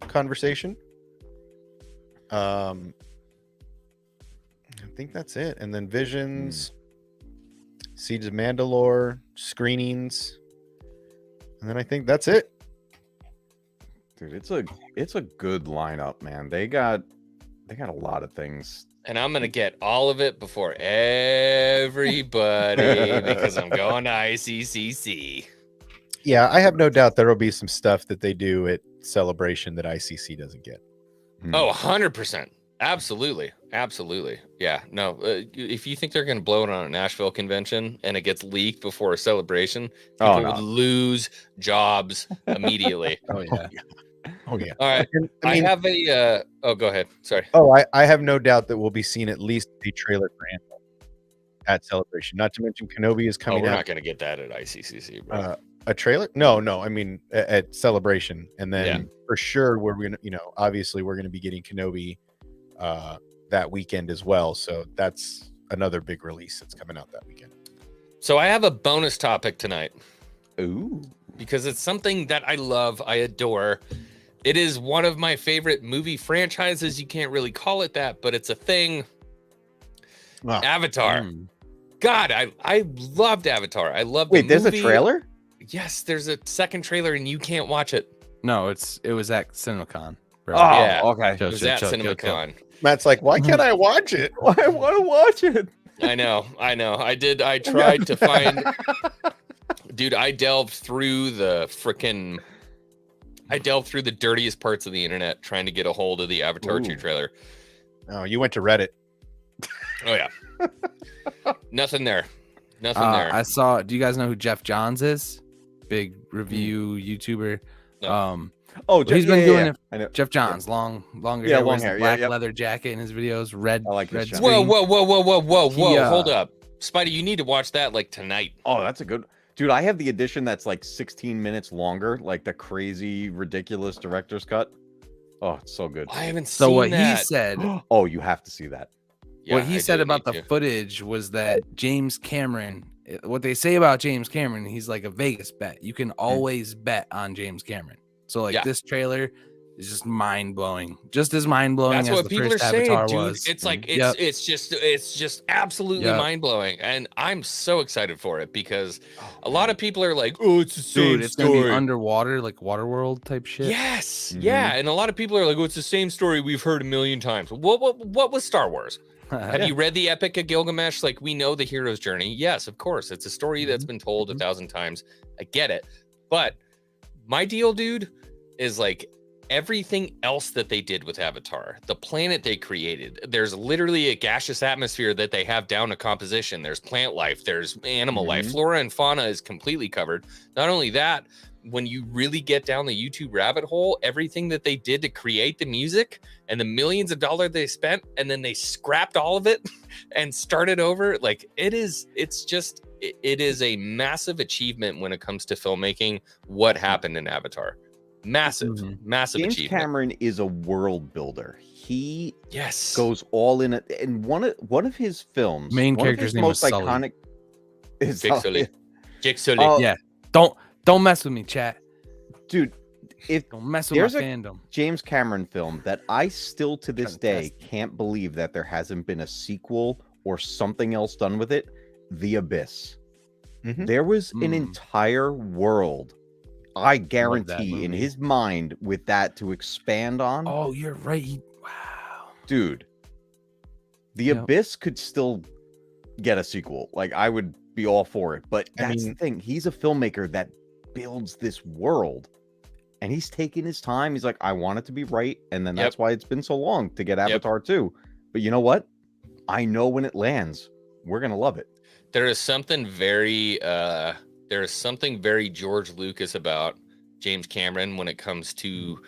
conversation. I think that's it. And then Visions, Siege of Mandalore, screenings. And then I think that's it. dude, it's a good lineup, man. They got a lot of things. And I'm gonna get all of it before everybody because I'm going to ICCC. Yeah, I have no doubt there will be some stuff that they do at Celebration that ICC doesn't get. Oh, 100%. Absolutely. Absolutely. Yeah. No, if you think they're going to blow it on a Nashville convention and it gets leaked before a celebration, Oh, people no. would lose jobs immediately. Oh yeah. Oh yeah. All right. And, I have a, oh, go ahead. Sorry. I have no doubt that we'll be seeing at least a trailer for Anthem at Celebration. Not to mention Kenobi is Oh, coming we're out. not going to get that at ICCC, bro. A trailer? No. I mean at Celebration, and then for sure we're gonna, obviously we're gonna be getting Kenobi that weekend as well. So that's another big release that's coming out that weekend. So I have a bonus topic tonight Ooh. because it's something that I love, I adore. It is one of my favorite movie franchises. You can't really call it that, but it's a thing. Wow. Avatar. Mm. God, I loved Avatar. I love. Wait, there's a movie. trailer? Yes, there's a second trailer, and you can't watch it. No, it was at CinemaCon. Bro. Oh, Yeah. okay. Chill, It was chill, at chill, chill, chill. CinemaCon. Matt's like, why can't I watch it? I want to watch it. I know. I tried to find. Dude, I delved through the dirtiest parts of the internet trying to get a hold of the Avatar 2 Ooh. trailer. Oh, you went to Reddit. Oh yeah. Nothing there. Nothing there. I saw. Do you guys know who Jeff Johns is? Big review YouTuber. No. Oh, He's been doing it. I know. Jeff Johns, longer Yeah, hair, long wears the hair, yeah, black yep. leather jacket in his videos, red. I like this red channel. Whoa. He, Hold up. Spidey, you need to watch that like tonight. Oh, that's a good. Dude, I have the edition that's like 16 minutes longer, like the crazy, ridiculous director's cut. Oh, it's so good. I haven't So seen what that. he said, Oh, you have to see that. Yeah, what he I said do about the need to. footage was that James Cameron. What they say about James Cameron, he's like a Vegas bet. You can always bet on James Cameron. So like Yeah. this trailer, is just mind blowing. Just as mind blowing That's as what the people are first saying, Avatar dude. was. It's like Yep. it's just absolutely Yep. mind blowing, and I'm so excited for it because a lot of people are like, "Oh, it's the same Dude, it's gonna be story." underwater, like Waterworld type shit. Yes, Mhm. yeah, and a lot of people are like, "Oh, it's the same story we've heard a million times." What was Star Wars? Have you read the Epic of Gilgamesh? Like, we know the hero's journey. Yes, of course, it's a story that's been told 1,000 times. I get it, but my deal, dude, is like everything else that they did with Avatar, the planet they created. There's literally a gaseous atmosphere that they have down to composition. There's plant life, there's animal life, flora and fauna is completely covered. Not only that, when you really get down the YouTube rabbit hole, everything that they did to create the music and the millions of dollars they spent, and then they scrapped all of it and started over. Like it is a massive achievement when it comes to filmmaking. What happened in Avatar? Massive James achievement. Cameron is a world builder. He Yes. goes all in it. And one of his films, Main one of character's his name most was Sully. iconic is Jake Sully. Jake Sully. Oh, Yeah. Don't mess with me, chat. dude. If Don't mess with there's my a fandom. James Cameron film that I still to this to day test can't believe that there hasn't been a sequel or something else done with it, The Abyss. Mhm. There was an entire world, I that guarantee, in movie. his mind with that to expand on. Oh, you're right. Wow. Dude, The Yep. Abyss could still get a sequel. Like, I would be all for it. But I that's mean- the thing. He's a filmmaker that builds this world. And he's taking his time. He's like, I want it to be right. And then that's why it's been so long to get Avatar 2. But you know what? I know when it lands, we're going to love it. There is something very George Lucas about James Cameron when it comes to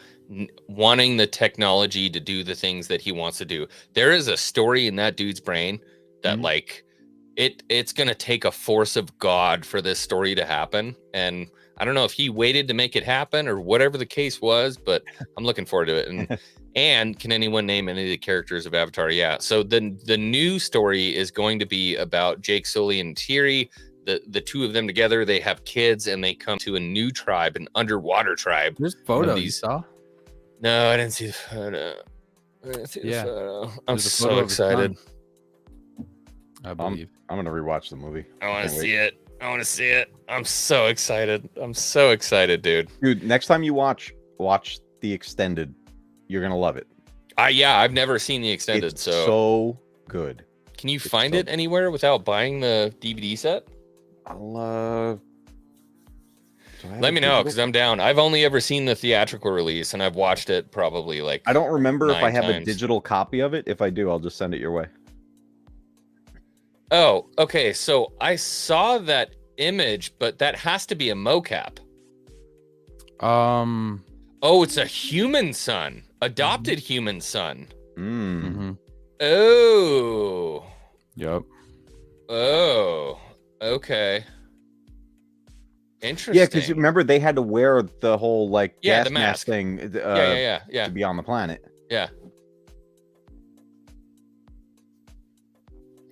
wanting the technology to do the things that he wants to do. There is a story in that dude's brain that like it's going to take a force of God for this story to happen. And I don't know if he waited to make it happen or whatever the case was, but I'm looking forward to it. And can anyone name any of the characters of Avatar? Yeah. So the new story is going to be about Jake Sully and Tiri. The two of them together, they have kids and they come to a new tribe, an underwater tribe. There's photo. these- You saw? No, I didn't see the photo. Yeah. I'm There's a so photo of his son. excited. I believe. I'm going to rewatch the movie. I want to Can't see it. I want to see it. I'm so excited. I'm so excited, dude. Dude, next time you watch the extended, you're going to love it. Yeah, I've never seen the extended, It's so good. can you find it anywhere without buying the DVD set? I'll Let me know because I'm down. I've only ever seen the theatrical release and I've watched it probably like I don't remember if 9 I have a times. digital copy of it. If I do, I'll just send it your way. Oh, okay. So I saw that image, but that has to be a mocap. Oh, it's a human son, adopted human son. Oh. Yep. Oh. Okay. Interesting. Yeah, because remember they had to wear the whole like Yeah, gas the mask mask. thing Yeah. to be on the planet. Yeah.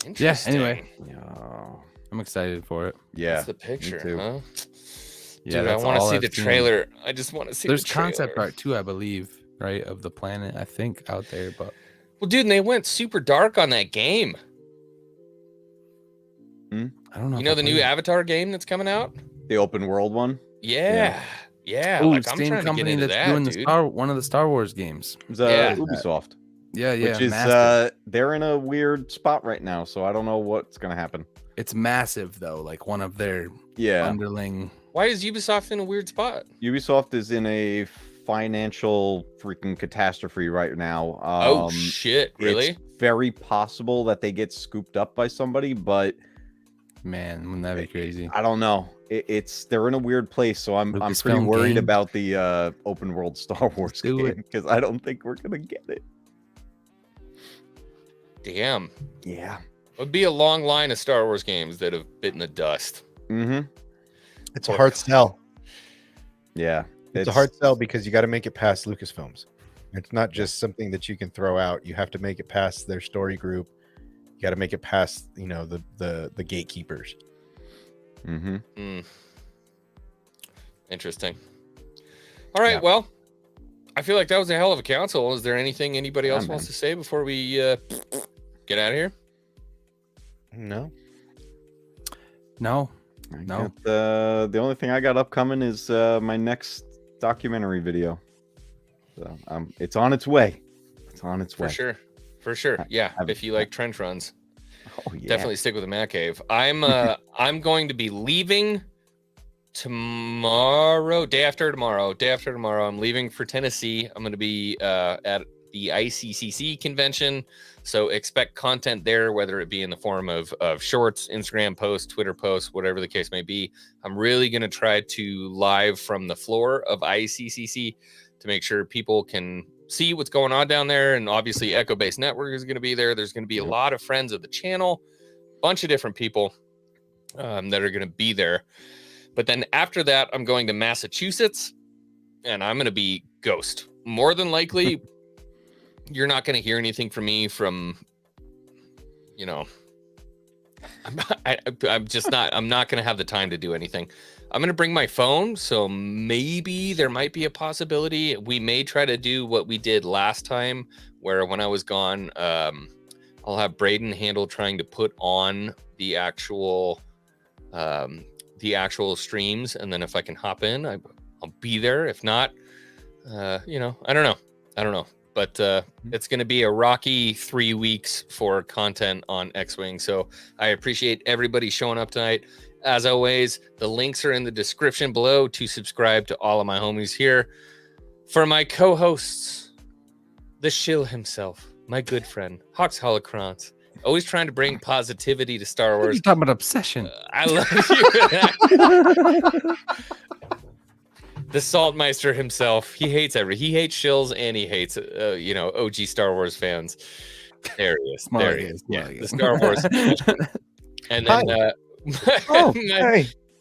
Yeah. Interesting. Anyway, Oh, I'm excited for it. yeah. That's the picture, too. huh? Yeah, Dude, I that's want to all see I've the seen. trailer. I just want to see There's the trailer. concept art too, I believe, right, of the planet. I think out there, but Well, dude, and they went super dark on that game. I don't know. You if know I the new played it. Avatar game that's coming out? The open world one. Yeah. Yeah. Ooh, Like I'm same trying to get company into that's that, doing dude. one of the Star Wars games. It's Yeah. Ubisoft, Yeah, yeah. which is massive. they're in a weird spot right now, so I don't know what's gonna happen. It's massive though. Like one of their Yeah, underling. Why is Ubisoft in a weird spot? Ubisoft is in a financial freaking catastrophe right now. Oh shit! Really? It's very possible that they get scooped up by somebody, but Man, wouldn't that be crazy? I don't know. They're in a weird place, so I'm pretty Lucasfilm worried game. about the open world Star Wars do game it. because I don't think we're gonna get it. Damn. Yeah. It would be a long line of Star Wars games that have bitten the dust. Mm-hmm. It's a hard sell. Yeah. It's a hard sell because you got to make it past Lucasfilms. It's not just something that you can throw out. You have to make it past their story group. You got to make it past, the gatekeepers. Mm-hmm. Interesting. All right. Yeah. Well, I feel like that was a hell of a council. Is there anything anybody Yeah, else wants man. to say before we get out of here? No. No. I No. got, the only thing I got upcoming is my next documentary video. So it's on its way. It's on its way. For sure. Yeah. I've- If you like trench runs, Oh yeah. definitely stick with the Matt Cave. I'm going to be leaving tomorrow, day after tomorrow. I'm leaving for Tennessee. I'm going to be at the ICCC convention, so expect content there, whether it be in the form of shorts, Instagram posts, Twitter posts, whatever the case may be. I'm really going to try to live from the floor of ICCC to make sure people can see what's going on down there. And obviously Echo Base Network is going to be there. There's going to be a lot of friends of the channel, bunch of different people that are going to be there. But then after that, I'm going to Massachusetts, and I'm going to be ghost. More than likely, you're not going to hear anything from me from, you know, I'm just not, I'm not going to have the time to do anything. I'm going to bring my phone, so maybe there might be a possibility. We may try to do what we did last time, where when I was gone, I'll have Braden handle trying to put on the actual streams, and then if I can hop in, I'll be there. If not, you know, I don't know. But it's going to be a rocky 3 weeks for content on X-Wing. So I appreciate everybody showing up tonight. As always, the links are in the description below to subscribe to all of my homies here. For my co-hosts, the shill himself, my good friend, Hawks Holocrons, always trying to bring positivity to Star What are Wars. you talking about obsession? I love you. The Saltmeister himself. He hates shills, and he hates you know, OG Star Wars fans. There he is. There he is. Yeah, the Star Wars. And then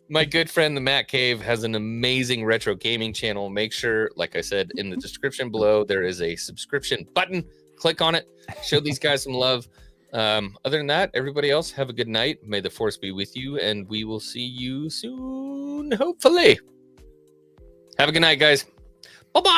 my good friend the Matt Cave has an amazing retro gaming channel. Make sure, like I said, in the description below, there is a subscription button. Click on it. Show these guys some love. Other than that, everybody else, have a good night. May the force be with you, and we will see you soon, hopefully. Have a good night, guys. Bye-bye.